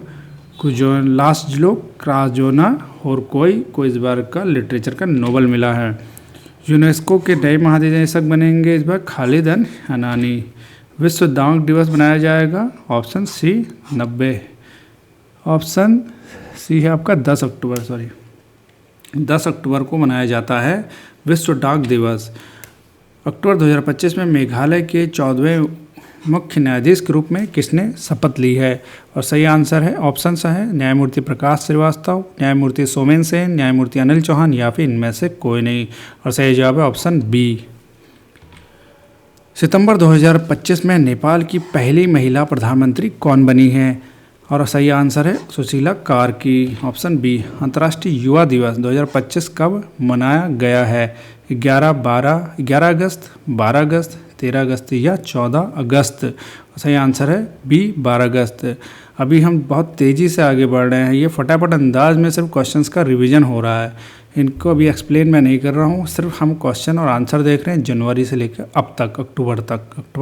क्राजोना और कोई को इस बार का लिटरेचर का नोबल मिला है। यूनेस्को के नए महानिदेशक बनेंगे इस बार खालिद हनानी। विश्व डाक दिवस बनाया जाएगा? Option C 90। ऑप्शन सी है आपका 10 अक्टूबर को मनाया जाता है विश्व डाक दिवस। अक्टूबर 2025 में मेघालय के 14वें मुख्य न्यायाधीश के रूप में किसने शपथ ली है? और सही आंसर है ऑप्शन सा है न्यायमूर्ति प्रकाश श्रीवास्तव, न्यायमूर्ति सोमेन सेन, न्यायमूर्ति अनिल चौहान या फिर इनमें से कोई नहीं। और सही जवाब है ऑप्शन बी। सितंबर 2025 में नेपाल की पहली महिला प्रधानमंत्री कौन बनी है? और सही आंसर है सुशीला कार्की, ऑप्शन बी। अंतर्राष्ट्रीय युवा दिवस 2025 कब मनाया गया है? 11 अगस्त, 12 अगस्त, 13 अगस्त या 14 अगस्त। सही आंसर है बी 12 अगस्त। अभी हम बहुत तेज़ी से आगे बढ़ रहे हैं, ये फटाफट अंदाज में सिर्फ क्वेश्चंस का रिवीजन हो रहा है। इनको अभी एक्सप्लेन मैं नहीं कर रहा हूँ, सिर्फ हम क्वेश्चन और आंसर देख रहे हैं जनवरी से लेकर अब तक अक्टूबर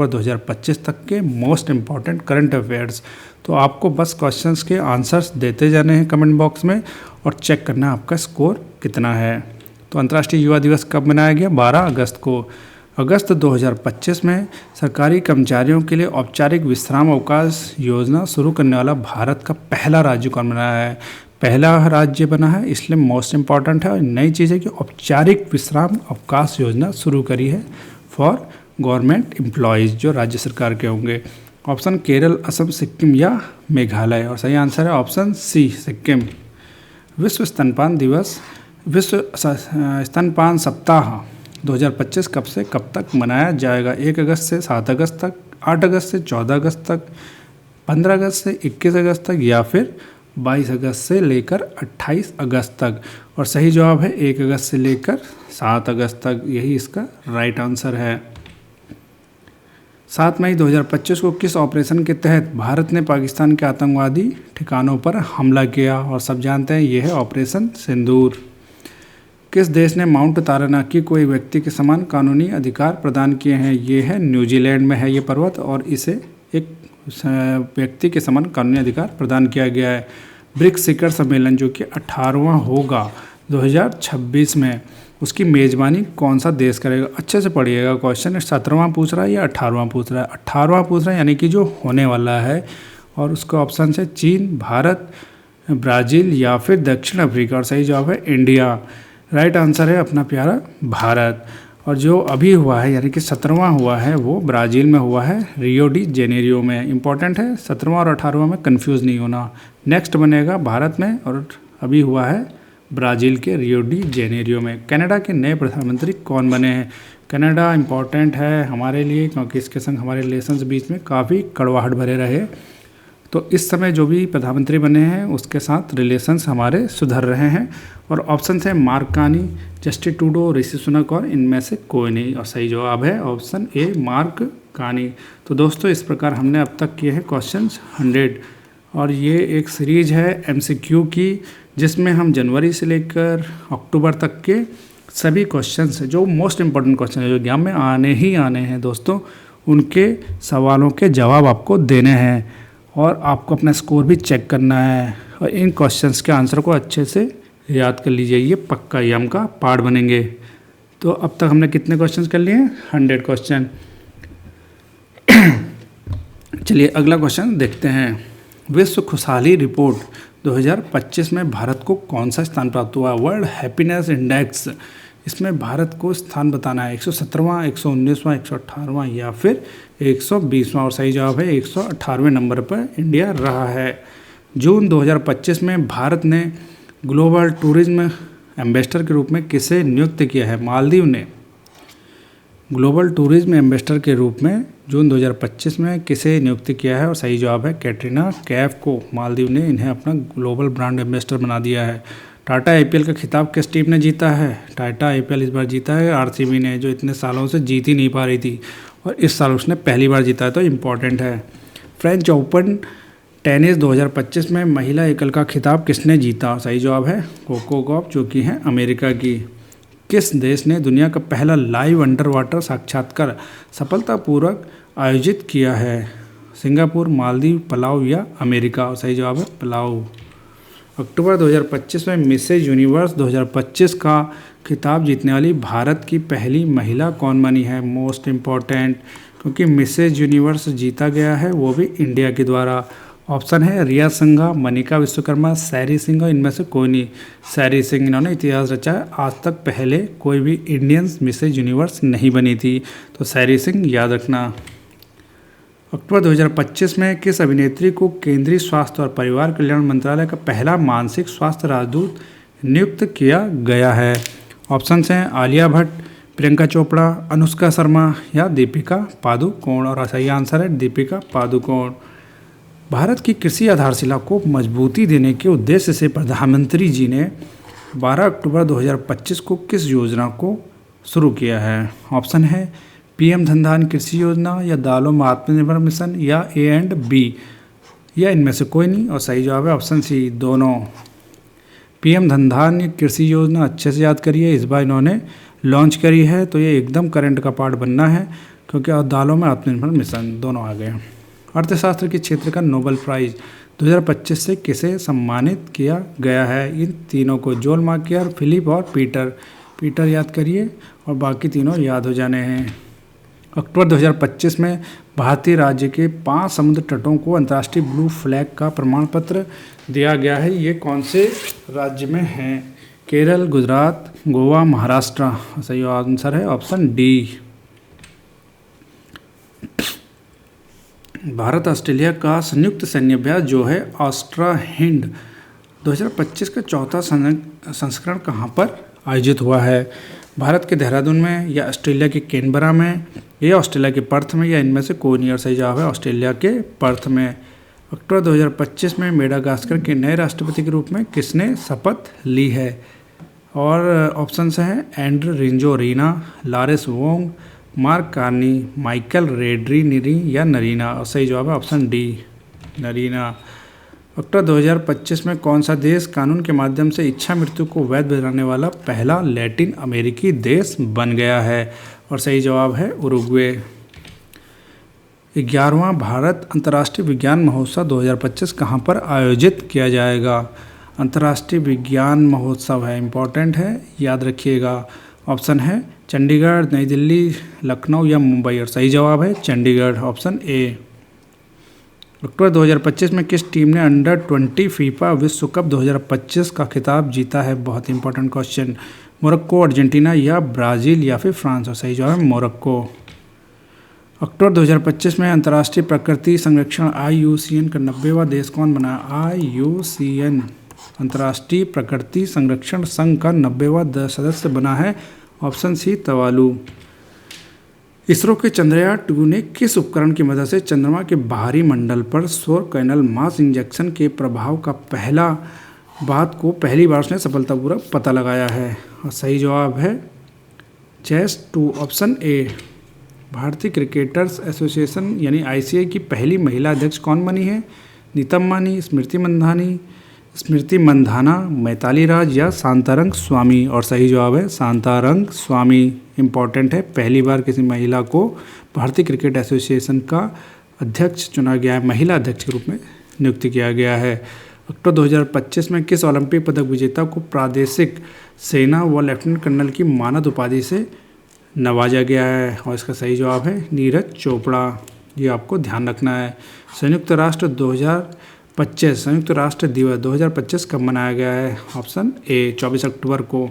2025 तक के मोस्ट इम्पॉर्टेंट करंट अफेयर्स। तो आपको बस क्वेश्चंस के आंसर्स देते जाने हैं कमेंट बॉक्स में और चेक करना है आपका स्कोर कितना है। तो अंतर्राष्ट्रीय युवा दिवस कब मनाया गया? 12 अगस्त को। अगस्त 2025 में सरकारी कर्मचारियों के लिए औपचारिक विश्राम अवकाश योजना शुरू करने वाला भारत का पहला राज्य कौन बना है? पहला राज्य बना है, इसलिए मोस्ट इम्पॉर्टेंट है। और नई चीज़ है कि औपचारिक विश्राम अवकाश योजना शुरू करी है फॉर गवर्नमेंट एम्प्लॉयज़, जो राज्य सरकार के होंगे। ऑप्शन केरल, असम, सिक्किम या मेघालय। और सही आंसर है ऑप्शन सी सिक्किम। विश्व स्तनपान सप्ताह 2025 कब से कब तक मनाया जाएगा? 1 अगस्त से 7 अगस्त तक, 8 अगस्त से 14 अगस्त तक, 15 अगस्त से 21 अगस्त तक या फिर 22 अगस्त से लेकर 28 अगस्त तक। और सही जवाब है 1 अगस्त से लेकर 7 अगस्त तक, यही इसका राइट आंसर है। 7 मई 2025 को किस ऑपरेशन के तहत भारत ने पाकिस्तान के आतंकवादी ठिकानों पर हमला किया? और सब जानते हैं ये है ऑपरेशन सिंदूर। किस देश ने माउंट तारानाकी को एक व्यक्ति के समान कानूनी अधिकार प्रदान किए हैं? ये है न्यूजीलैंड में है ये पर्वत, और इसे एक व्यक्ति के समान कानूनी अधिकार प्रदान किया गया है। ब्रिक्स शिखर सम्मेलन जो कि 18वां होगा 2026 में, उसकी मेज़बानी कौन सा देश करेगा? अच्छे से पढ़िएगा, क्वेश्चन 17वां पूछ रहा है या 18वां पूछ रहा है? 18वां पूछ रहा है, यानी कि जो होने वाला है। और उसका ऑप्शन है चीन, भारत, ब्राज़ील या फिर दक्षिण अफ्रीका। और सही जवाब है इंडिया। राइट आंसर है अपना प्यारा भारत। और जो अभी हुआ है यानी कि 17वां हुआ है वो ब्राज़ील में हुआ है, रियो डी जेनेरियो में। इम्पॉर्टेंट है, 17वां और 18वां में कंफ्यूज नहीं होना। नेक्स्ट बनेगा भारत में और अभी हुआ है ब्राज़ील के रियो डी जेनेरियो में। कनाडा के नए प्रधानमंत्री कौन बने हैं? कनाडा इम्पॉर्टेंट है हमारे लिए क्योंकि इसके संग हमारे रिलेशंस बीच में काफ़ी कड़वाहट भरे रहे। तो इस समय जो भी प्रधानमंत्री बने हैं उसके साथ रिलेशंस हमारे सुधर रहे हैं। और ऑप्शन है mark Carney, Justin Trudeau, Rishi Sunak और इनमें से कोई नहीं। और सही जवाब है ऑप्शन ए मार्क कार्नी। तो दोस्तों इस प्रकार हमने अब तक किए हैं क्वेश्चंस 100 और ये एक सीरीज है एमसीक्यू की जिसमें हम जनवरी से लेकर अक्टूबर तक के सभी क्वेश्चंस जो मोस्ट इम्पॉर्टेंट क्वेश्चन है जो एग्जाम में आने ही आने हैं दोस्तों, उनके सवालों के जवाब आपको देने हैं और आपको अपना स्कोर भी चेक करना है। और इन क्वेश्चंस के आंसर को अच्छे से याद कर लीजिए, ये पक्का एग्जाम का पार्ट बनेंगे। तो अब तक हमने कितने क्वेश्चंस कर लिए हैं? 100 क्वेश्चन। चलिए अगला क्वेश्चन देखते हैं। विश्व खुशहाली रिपोर्ट 2025 में भारत को कौन सा स्थान प्राप्त हुआ? वर्ल्ड हैप्पीनेस इंडेक्स, इसमें भारत को स्थान बताना है, 117वां, 119वां, 118वां या फिर 120वां। और सही जवाब है 118वें नंबर पर इंडिया रहा है। जून 2025 में भारत ने ग्लोबल टूरिज्म एम्बेसडर के रूप में किसे नियुक्त किया है? मालदीव ने ग्लोबल टूरिज्म एम्बेसडर के रूप में जून 2025 में किसे नियुक्त किया है? और सही जवाब है कैटरीना कैफ को। मालदीव ने इन्हें अपना ग्लोबल ब्रांड एम्बेसडर बना दिया है। टाटा आईपीएल का खिताब किस टीम ने जीता है? टाटा आईपीएल इस बार जीता है आरसीबी ने, जो इतने सालों से जीत ही नहीं पा रही थी और इस साल उसने पहली बार जीता है, तो इम्पॉर्टेंट है। फ्रेंच ओपन टेनिस 2025 में महिला एकल का खिताब किसने जीता? सही जवाब है कोको गॉफ, जो कि हैं अमेरिका की। किस देश ने दुनिया का पहला लाइव अंडर वाटर साक्षात्कार सफलतापूर्वक आयोजित किया है? सिंगापुर, मालदीव, पलाऊ या अमेरिका? और सही जवाब है पलाऊ। अक्टूबर 2025 में मिसेज यूनिवर्स 2025 का खिताब जीतने वाली भारत की पहली महिला कौन बनी है? मोस्ट इम्पॉर्टेंट, क्योंकि मिसेज यूनिवर्स जीता गया है वो भी इंडिया के द्वारा। ऑप्शन है रिया सिंघा, मनिका विश्वकर्मा, सैरी सिंह और इनमें से कोई नहीं। सैरी सिंह, इन्होंने इतिहास रचा है, आज तक पहले कोई भी इंडियन मिसेज यूनिवर्स नहीं बनी थी, तो सैरी सिंह याद रखना। अक्टूबर 2025 में किस अभिनेत्री को केंद्रीय स्वास्थ्य और परिवार कल्याण मंत्रालय का पहला मानसिक स्वास्थ्य राजदूत नियुक्त किया गया है? ऑप्शन हैं आलिया भट्ट, प्रियंका चोपड़ा, अनुष्का शर्मा या दीपिका पादुकोण। और सही आंसर है दीपिका पादुकोण। भारत की कृषि आधारशिला को मजबूती देने के उद्देश्य से प्रधानमंत्री जी ने 12 अक्टूबर 2025 को किस योजना को शुरू किया है? ऑप्शन है पीएम धन कृषि योजना या दालों में आत्मनिर्भर मिशन या ए एंड बी या इनमें से कोई नहीं। और सही जवाब है ऑप्शन सी दोनों। पीएम धन कृषि योजना अच्छे से याद करिए, इस बार इन्होंने लॉन्च करी है, तो ये एकदम करंट का पार्ट बनना है क्योंकि दालों में आत्मनिर्भर मिशन दोनों आ गए। अर्थशास्त्र के क्षेत्र का नोबेल प्राइज़ 2025 से किसे सम्मानित किया गया है? इन तीनों को जोल मार्कियर, फिलिप और पीटर। पीटर याद करिए और बाकी तीनों याद हो जाने हैं। अक्टूबर 2025 में भारतीय राज्य के 5 समुद्र तटों को अंतर्राष्ट्रीय ब्लू फ्लैग का प्रमाण पत्र दिया गया है। ये कौन से राज्य में हैं? केरल, गुजरात, गोवा, महाराष्ट्र। सही आंसर है ऑप्शन डी। भारत ऑस्ट्रेलिया का संयुक्त सैन्य अभ्यास जो है ऑस्ट्रा हिंड 2025 का चौथा संस्करण कहाँ पर आयोजित हुआ है? भारत के देहरादून में या ऑस्ट्रेलिया के कैनबरा में या ऑस्ट्रेलिया के पर्थ में या इनमें से कोई नहीं। और सही जवाब है ऑस्ट्रेलिया के पर्थ में। अक्टूबर 2025 में मेडागास्कर के नए राष्ट्रपति के रूप में किसने शपथ ली है? और ऑप्शंस हैं Andry Rajoelina, Lawrence Wong, Mark Carney, Michael Randrianirina. और सही जवाब है ऑप्शन डी नरीना। अक्टूबर 2025 में कौन सा देश कानून के माध्यम से इच्छा मृत्यु को वैध बनाने वाला पहला लैटिन अमेरिकी देश बन गया है? और सही जवाब है उरुग्वे। 11वां भारत अंतर्राष्ट्रीय विज्ञान महोत्सव 2025 कहाँ पर आयोजित किया जाएगा? अंतर्राष्ट्रीय विज्ञान महोत्सव है, इम्पॉर्टेंट है, याद रखिएगा। ऑप्शन है चंडीगढ़, नई दिल्ली, लखनऊ या मुंबई। और सही जवाब है चंडीगढ़, ऑप्शन ए। अक्टूबर 2025 में किस टीम ने अंडर 20 फीफा विश्व कप 2025 का खिताब जीता है? बहुत इंपॉर्टेंट क्वेश्चन। मोरक्को, अर्जेंटीना या ब्राज़ील या फिर फ्रांस। और सही जवाब है मोरक्को। अक्टूबर 2025 में अंतर्राष्ट्रीय प्रकृति संरक्षण IUCN का 90वां देश कौन बना? IUCN अंतर्राष्ट्रीय प्रकृति संरक्षण संघ का 90वां सदस्य बना है। ऑप्शन सी तवालु। इसरो के चंद्रयान-2 ने किस उपकरण की मदद से चंद्रमा के बाहरी मंडल पर सौर कैनल मास इंजेक्शन के प्रभाव का पहली बार उसने सफलतापूर्वक पता लगाया है? और सही जवाब है CHES-2 ऑप्शन ए। भारतीय क्रिकेटर्स एसोसिएशन यानी ICI की पहली महिला अध्यक्ष कौन बनी है? नीतम मानी, स्मृति मंधाना, मैताली राज या शांतारंग स्वामी। और सही जवाब है शांतारंग स्वामी। इम्पॉर्टेंट है, पहली बार किसी महिला को भारतीय क्रिकेट एसोसिएशन का अध्यक्ष चुना गया है, महिला अध्यक्ष के रूप में नियुक्त किया गया है। अक्टूबर 2025 में किस ओलंपिक पदक विजेता को प्रादेशिक सेना व लेफ्टिनेंट कर्नल की मानद उपाधि से नवाजा गया है? और इसका सही जवाब है नीरज चोपड़ा। ये आपको ध्यान रखना है। संयुक्त राष्ट्र दिवस 2025 कब मनाया गया है? ऑप्शन ए 24 अक्टूबर को।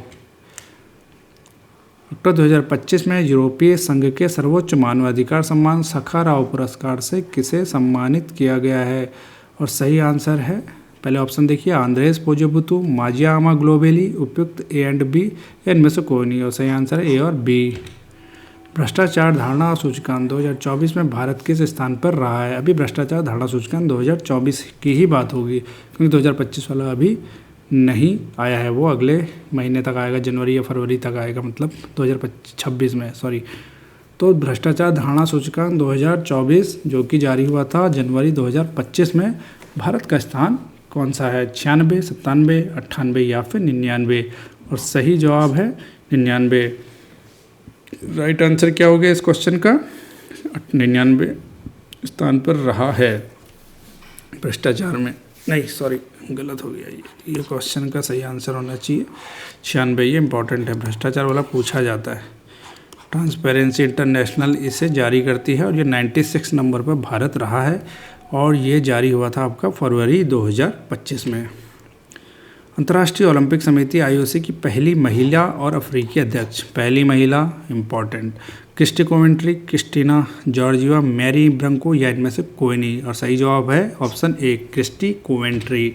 अक्टूबर 2025 में यूरोपीय संघ के सर्वोच्च मानवाधिकार सम्मान सखाराव पुरस्कार से किसे सम्मानित किया गया है? और सही आंसर है, पहले ऑप्शन देखिए, आंद्रेस पोजोबुतु, माजिया आमा ग्लोबेली, उपयुक्त ए एंड बी या इनमें से कोई नहीं। और सही आंसर है ए और बी। भ्रष्टाचार धारणा सूचकांक 2024 में भारत किस स्थान पर रहा है? अभी भ्रष्टाचार धारणा सूचकांक 2024 की ही बात होगी, क्योंकि 2025 वाला अभी नहीं आया है, वो अगले महीने तक आएगा, जनवरी या फरवरी तक आएगा, मतलब 2026 में, सॉरी। तो भ्रष्टाचार धारणा सूचकांक 2024 जो कि जारी हुआ था जनवरी 2025 में, भारत का स्थान कौन सा है? 96, 97, 98 या फिर 99? और सही जवाब है 99। राइट आंसर क्या हो गया इस क्वेश्चन का? 99 स्थान पर रहा है भ्रष्टाचार में। नहीं, सॉरी, गलत हो गया। ये क्वेश्चन का सही आंसर होना चाहिए 96। ये इंपॉर्टेंट है, भ्रष्टाचार वाला पूछा जाता है। ट्रांसपेरेंसी इंटरनेशनल इसे जारी करती है और ये 96 नंबर पर भारत रहा है और ये जारी हुआ था आपका फरवरी 2025 में। अंतर्राष्ट्रीय ओलंपिक समिति IOC की पहली महिला और अफ्रीकी अध्यक्ष, पहली महिला important, Kirsty Coventry, Kristalina Georgieva, Mary Brunkow या इनमें से कोई नहीं। और सही जवाब है option A Kirsty Coventry.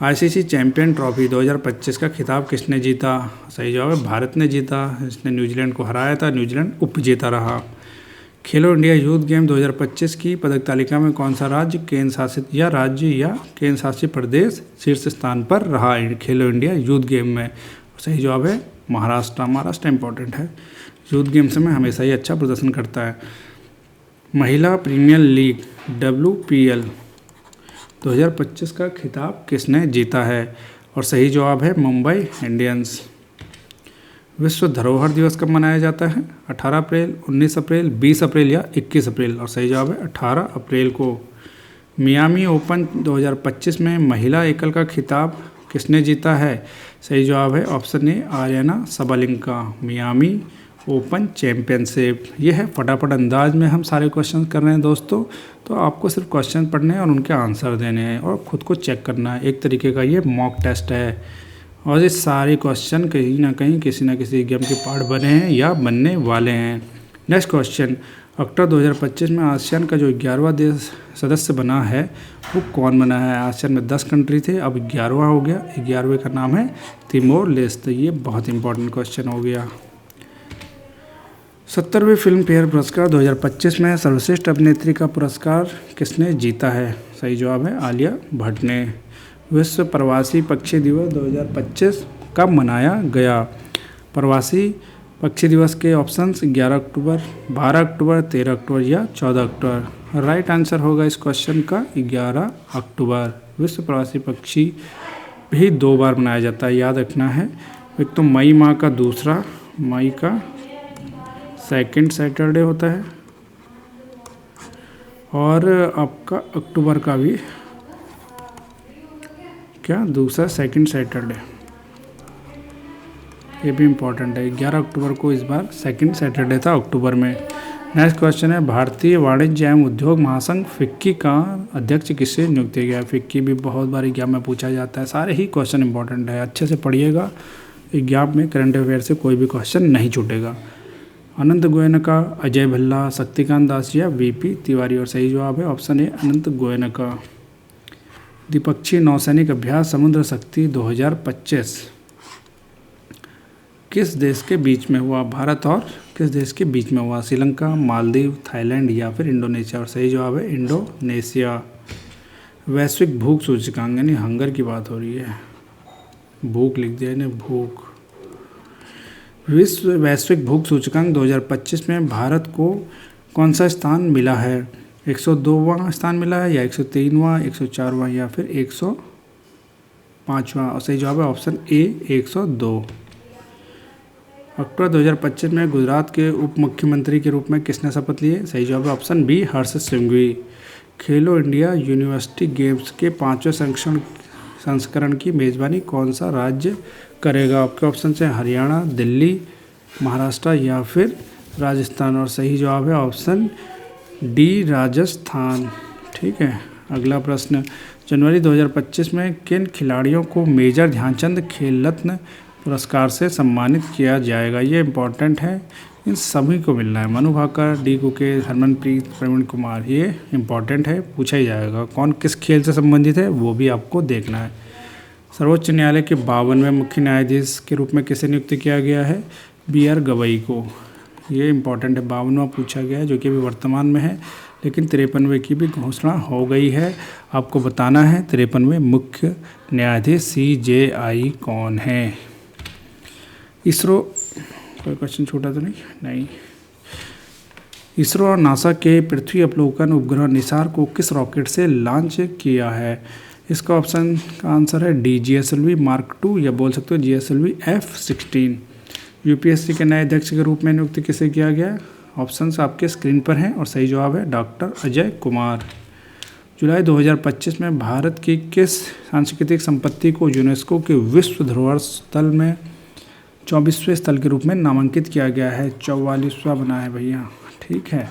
ICC champion trophy 2025 का खिताब किसने जीता? सही जवाब है भारत ने जीता। इसने न्यूजीलैंड को हराया था, न्यूजीलैंड उपजेता रहा। खेलो इंडिया यूथ गेम 2025 की पदक तालिका में कौन सा राज्य, केंद्र शासित या राज्य या केंद्र शासित प्रदेश शीर्ष स्थान पर रहा है खेलो इंडिया यूथ गेम में? सही जवाब है महाराष्ट्र। महाराष्ट्र इंपॉर्टेंट है, यूथ गेम्स में हमेशा ही अच्छा प्रदर्शन करता है। महिला प्रीमियर लीग WPL 2025 का खिताब किसने जीता है? और सही जवाब है मुंबई इंडियंस। विश्व धरोहर दिवस कब मनाया जाता है? 18 अप्रैल, 19 अप्रैल, 20 अप्रैल या 21 अप्रैल? और सही जवाब है 18 अप्रैल को। मियामी ओपन 2025 में महिला एकल का खिताब किसने जीता है? सही जवाब है option A Aryna Sabalenka. Miami Open championship. ये है फटाफट अंदाज में हम सारे क्वेश्चन कर रहे हैं दोस्तों, तो आपको सिर्फ क्वेश्चन पढ़ने हैं और उनके आंसर देने हैं और ख़ुद को चेक करना है। एक तरीके का ये मॉक टेस्ट है और ये सारे क्वेश्चन कहीं ना कहीं किसी न किसी एग्जाम के पार्ट बने हैं या बनने वाले हैं। नेक्स्ट क्वेश्चन, अक्टूबर 2025 में आसियान का जो 11वां देश सदस्य बना है वो कौन बना है? आसियान में 10 कंट्री थे, अब 11वां हो गया। 11वें का नाम है तिमोर लेस्ते। ये बहुत इंपॉर्टेंट क्वेश्चन हो गया। 70वें फिल्म फेयर पुरस्कार 2025 में सर्वश्रेष्ठ अभिनेत्री का पुरस्कार किसने जीता है? सही जवाब है आलिया भट्ट ने। विश्व प्रवासी पक्षी दिवस 2025 कब मनाया गया? प्रवासी पक्षी दिवस के ऑप्शंस 11 अक्टूबर, 12 अक्टूबर, 13 अक्टूबर या 14 अक्टूबर। राइट आंसर होगा इस क्वेश्चन का 11 अक्टूबर। विश्व प्रवासी पक्षी भी 2 बार मनाया जाता है, याद रखना है। एक तो मई माह का दूसरा, मई का सेकंड सैटरडे होता है और आपका अक्टूबर का भी क्या दूसरा सेकंड सैटरडे, ये भी इम्पोर्टेंट है। 11 अक्टूबर को इस बार सेकंड सैटरडे था अक्टूबर में। नेक्स्ट क्वेश्चन है, भारतीय वाणिज्य एवं उद्योग महासंघ फिक्की का अध्यक्ष किसे नियुक्त किया गया? फिक्की भी बहुत बार एग्जाम में पूछा जाता है, सारे ही क्वेश्चन इंपॉर्टेंट है, अच्छे से पढ़िएगा, एग्जाम में करंट अफेयर से कोई भी क्वेश्चन नहीं छूटेगा। अनंत गोयनका, अजय भल्ला, शक्तिकांत दास या वीपी तिवारी, और सही जवाब है ऑप्शन ए अनंत गोयनका। द्विपक्षीय नौसैनिक अभ्यास समुद्र शक्ति 2025 किस देश के बीच में हुआ? भारत और किस देश के बीच में हुआ? श्रीलंका, मालदीव, थाईलैंड या फिर इंडोनेशिया, और सही जवाब है इंडोनेशिया। वैश्विक भूख सूचकांक, यानी हंगर की बात हो रही है, भूख लिख दिया इन्हें, भूख। विश्व वैश्विक भूख सूचकांक 2025 में भारत को कौन सा स्थान मिला है? 102वां स्थान मिला है या 103वां, 104वां या फिर 105वां, और सही जवाब है ऑप्शन ए 102। अक्टूबर 2025 में गुजरात के उप मुख्यमंत्री के रूप में किसने शपथ लिए? सही जवाब है ऑप्शन बी हर्ष संघवी। खेलो इंडिया यूनिवर्सिटी गेम्स के 5वें संस्करण की मेज़बानी कौन सा राज्य करेगा? आपके ऑप्शन है हरियाणा, दिल्ली, महाराष्ट्र या फिर राजस्थान, और सही जवाब है ऑप्शन डी राजस्थान। ठीक है, अगला प्रश्न, जनवरी 2025 में किन खिलाड़ियों को मेजर ध्यानचंद खेल रत्न पुरस्कार से सम्मानित किया जाएगा? ये इम्पॉर्टेंट है, इन सभी को मिलना है। मनु भाकर, डी गुकेश, हरमनप्रीत, प्रवीण कुमार, ये इम्पॉर्टेंट है, पूछा ही जाएगा। कौन किस खेल से संबंधित है वो भी आपको देखना है। सर्वोच्च न्यायालय के 52वें मुख्य न्यायाधीश के रूप में किसे नियुक्त किया गया है? बी आर गवई को। ये इम्पॉर्टेंट है, 52वां पूछा गया है, जो कि अभी वर्तमान में है, लेकिन 53वें की भी घोषणा हो गई है। आपको बताना है 53वें मुख्य न्यायाधीश CJI कौन है। इसरो, कोई क्वेश्चन छूटा तो नहीं। इसरो और नासा के पृथ्वी अवलोकन उपग्रह निसार को किस रॉकेट से लॉन्च किया है? इसका ऑप्शन का आंसर है डी GSLV Mark 2, या बोल सकते हो GSLV F-16। UPSC के नए अध्यक्ष के रूप में नियुक्त किसे किया गया? ऑप्शंस आपके स्क्रीन पर हैं, और सही जवाब है डॉक्टर अजय कुमार। जुलाई 2025 में भारत की किस सांस्कृतिक संपत्ति को यूनेस्को के विश्व धरोहर स्थल में 24वें स्थल के रूप में नामांकित किया गया है? 44वां बना है भैया। ठीक है,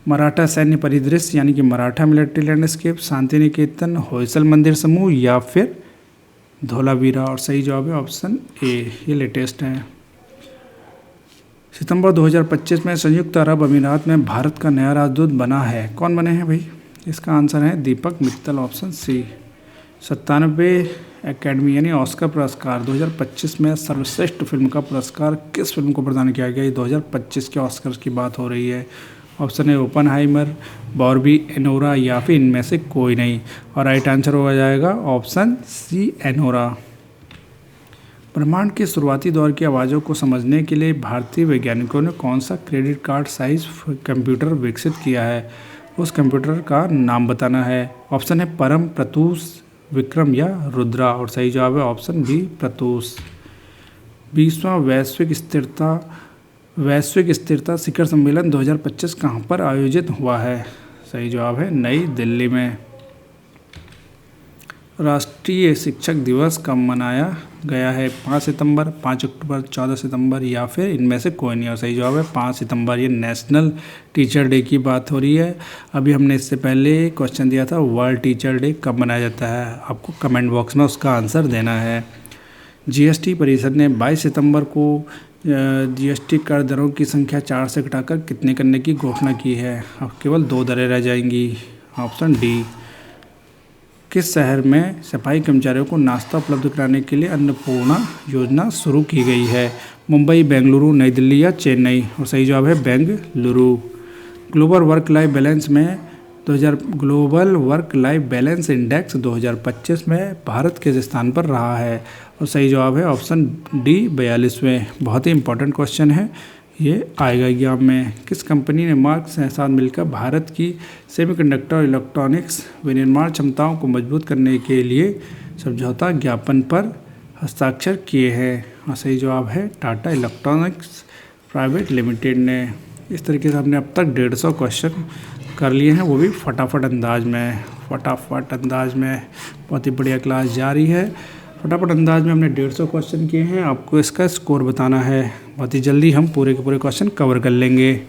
मराठा सैन्य परिदृश्य, यानी कि मराठा मिलिट्री लैंडस्केप, शांति निकेतन, होयसल मंदिर समूह या फिर धोलावीरा, और सही जवाब है ऑप्शन ए, ये लेटेस्ट है। सितंबर 2025 में संयुक्त अरब अमीरात में भारत का नया राजदूत बना है, कौन बने हैं भाई? इसका आंसर है दीपक मित्तल, ऑप्शन सी। 97वें एकेडमी यानी ऑस्कर पुरस्कार 2025 में सर्वश्रेष्ठ फिल्म का पुरस्कार किस फिल्म को प्रदान किया गया? 2025 के ऑस्कर की बात हो रही है। ऑप्शन है ओपनहाइमर, बॉर्बी, एनोरा या फिर इनमें से कोई नहीं, और राइट आंसर हो जाएगा ऑप्शन सी एनोरा। ब्रह्मांड के शुरुआती दौर की आवाज़ों को समझने के लिए भारतीय वैज्ञानिकों ने कौन सा क्रेडिट कार्ड साइज कंप्यूटर विकसित किया है? उस कंप्यूटर का नाम बताना है। ऑप्शन है परम, प्रतूष, विक्रम या रुद्रा, और सही जवाब है ऑप्शन बी प्रतूष। 20वां वैश्विक स्थिरता शिखर सम्मेलन 2025 कहाँ पर आयोजित हुआ है? सही जवाब है नई दिल्ली में। राष्ट्रीय शिक्षक दिवस कब मनाया गया है? 5 सितंबर, 5 अक्टूबर, 14 सितंबर या फिर इनमें से कोई नहीं, और सही जवाब है 5 सितंबर। ये नेशनल टीचर डे की बात हो रही है। अभी हमने इससे पहले क्वेश्चन दिया था वर्ल्ड टीचर डे कब मनाया जाता है, आपको कमेंट बॉक्स में उसका आंसर देना है। GST परिषद ने 22 सितंबर को GST कर दरों की संख्या 4 से घटाकर कितने करने की घोषणा की है? अब केवल 2 दरें रह जाएंगी, ऑप्शन डी। किस शहर में सफाई कर्मचारियों को नाश्ता उपलब्ध कराने के लिए अन्नपूर्णा योजना शुरू की गई है? मुंबई, बेंगलुरु, नई दिल्ली या चेन्नई, और सही जवाब है Bengaluru. Global work life balance index 2025 में भारत किस स्थान पर रहा है? और सही जवाब है ऑप्शन डी 42वें। बहुत ही इंपॉर्टेंट क्वेश्चन है, ये आएगा एग्जाम में। किस कंपनी ने मार्क के साथ मिलकर भारत की सेमीकंडक्टर और इलेक्ट्रॉनिक्स विनिर्माण क्षमताओं को मजबूत करने के लिए समझौता ज्ञापन पर हस्ताक्षर किए हैं? और सही जवाब है टाटा इलेक्ट्रॉनिक्स प्राइवेट लिमिटेड ने। इस तरीके से हमने अब तक 150 क्वेश्चन कर लिए हैं, वो भी फटाफट अंदाज में। बहुत ही बढ़िया क्लास जारी है। फटाफट अंदाज में हमने 150 क्वेश्चन किए हैं, आपको इसका स्कोर बताना है। बहुत ही जल्दी हम पूरे के पूरे क्वेश्चन कवर कर लेंगे।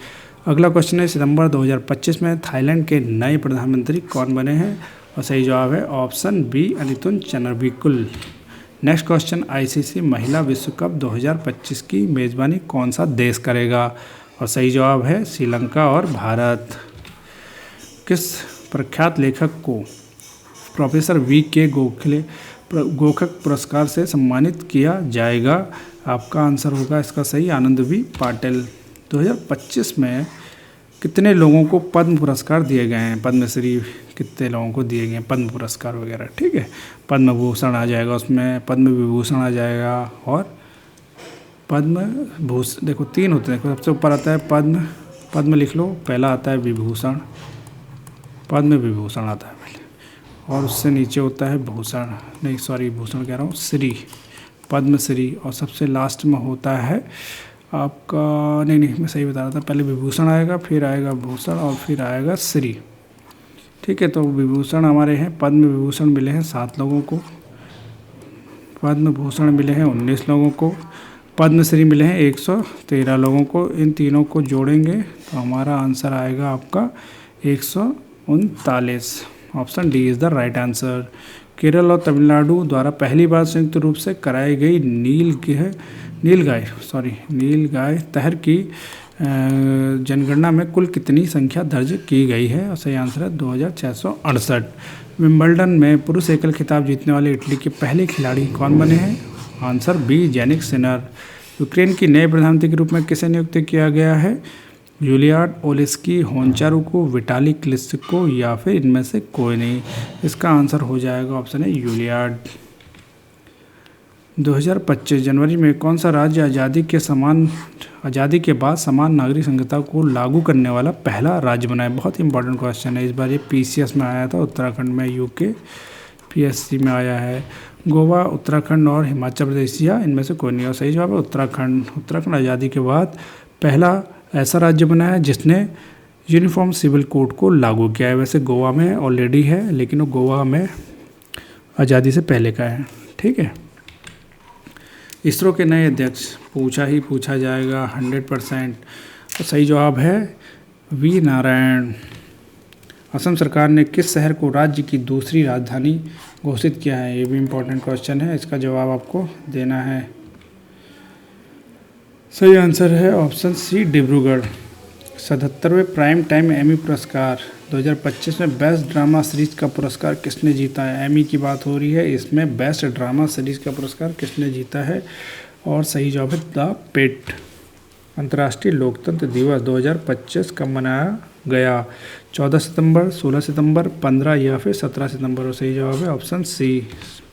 अगला क्वेश्चन है सितंबर 2025 में थाईलैंड के नए प्रधानमंत्री कौन बने हैं? और सही जवाब है option B Anutin Charnvirakul. Next question, ICC महिला विश्व कप 2025 की मेज़बानी कौन सा देश करेगा? और सही जवाब है श्रीलंका और भारत। किस प्रख्यात लेखक को प्रोफेसर वी.के. गोखक पुरस्कार से सम्मानित किया जाएगा? आपका आंसर होगा इसका सही आनंद वी पाटिल। 2025 में कितने लोगों को पद्म पुरस्कार दिए गए हैं? पद्मश्री कितने लोगों को दिए गए हैं, पद्म पुरस्कार वगैरह, ठीक है। पद्म भूषण आ जाएगा उसमें, पद्म विभूषण आ जाएगा और पद्म भूषण। देखो 3 होते हैं, सबसे ऊपर आता है पद्म लिख लो, पहला आता है विभूषण, पद्म विभूषण आता है पहले, और उससे नीचे होता है भूषण, नहीं सॉरी भूषण कह रहा हूँ, श्री, पद्मश्री, और सबसे लास्ट में होता है आपका, नहीं मैं सही बता रहा था, पहले विभूषण आएगा, फिर आएगा भूषण और फिर आएगा श्री, ठीक है। तो विभूषण हमारे हैं, पद्म विभूषण मिले हैं 7 लोगों को, पद्म भूषण मिले हैं 19 लोगों को, पद्मश्री मिले हैं 113 लोगों को। इन तीनों को जोड़ेंगे तो हमारा आंसर आएगा आपका 139। Option D is the right answer. Kerala और तमिलनाडु द्वारा पहली बार संयुक्त रूप से कराई गई नीलगाय तहर की जनगणना में कुल कितनी संख्या दर्ज की गई है? और सही आंसर है 2668। विंबलडन में पुरुष एकल खिताब जीतने वाले इटली के पहले खिलाड़ी कौन बने हैं? Answer B Jannik Sinner. Ukraine की नए प्रधानमंत्री के रूप में किसे नियुक्त किया गया है? यूलियाड ओलेस्की, होंचारुको, विटाली क्लिचको या फिर इनमें से कोई नहीं। इसका आंसर हो जाएगा ऑप्शन है यूलियाड। 2025 जनवरी में कौन सा राज्य आज़ादी के बाद समान नागरिक संहिता को लागू करने वाला पहला राज्य बना है? बहुत इंपॉर्टेंट क्वेश्चन है। इस बार ये पीसीएस में आया था, उत्तराखंड में, यूके पीएससी में आया है। गोवा, उत्तराखंड और हिमाचल प्रदेश या इनमें से कोई नहीं। और सही जवाब है उत्तराखंड। उत्तराखंड आज़ादी के बाद पहला ऐसा राज्य बना है जिसने यूनिफॉर्म सिविल कोड को लागू किया है। वैसे गोवा में ऑलरेडी है, लेकिन वो गोवा में आज़ादी से पहले का है, ठीक है। इसरो के नए अध्यक्ष पूछा जाएगा 100%। तो सही जवाब है वी नारायण। असम सरकार ने किस शहर को राज्य की दूसरी राजधानी घोषित किया है? ये भी इम्पोर्टेंट क्वेश्चन है, इसका जवाब आपको देना है। सही आंसर है ऑप्शन सी डिब्रूगढ़। 77वें प्राइम टाइम एमी पुरस्कार 2025 में बेस्ट ड्रामा सीरीज का पुरस्कार किसने जीता है? एमी की बात हो रही है, इसमें बेस्ट ड्रामा सीरीज का पुरस्कार किसने जीता है? और सही जवाब है द पिट। अंतर्राष्ट्रीय लोकतंत्र दिवस 2025 कब मनाया गया? 14 सितंबर, 16 सितंबर, 15 या फिर 17 सितंबर। और सही जवाब है ऑप्शन सी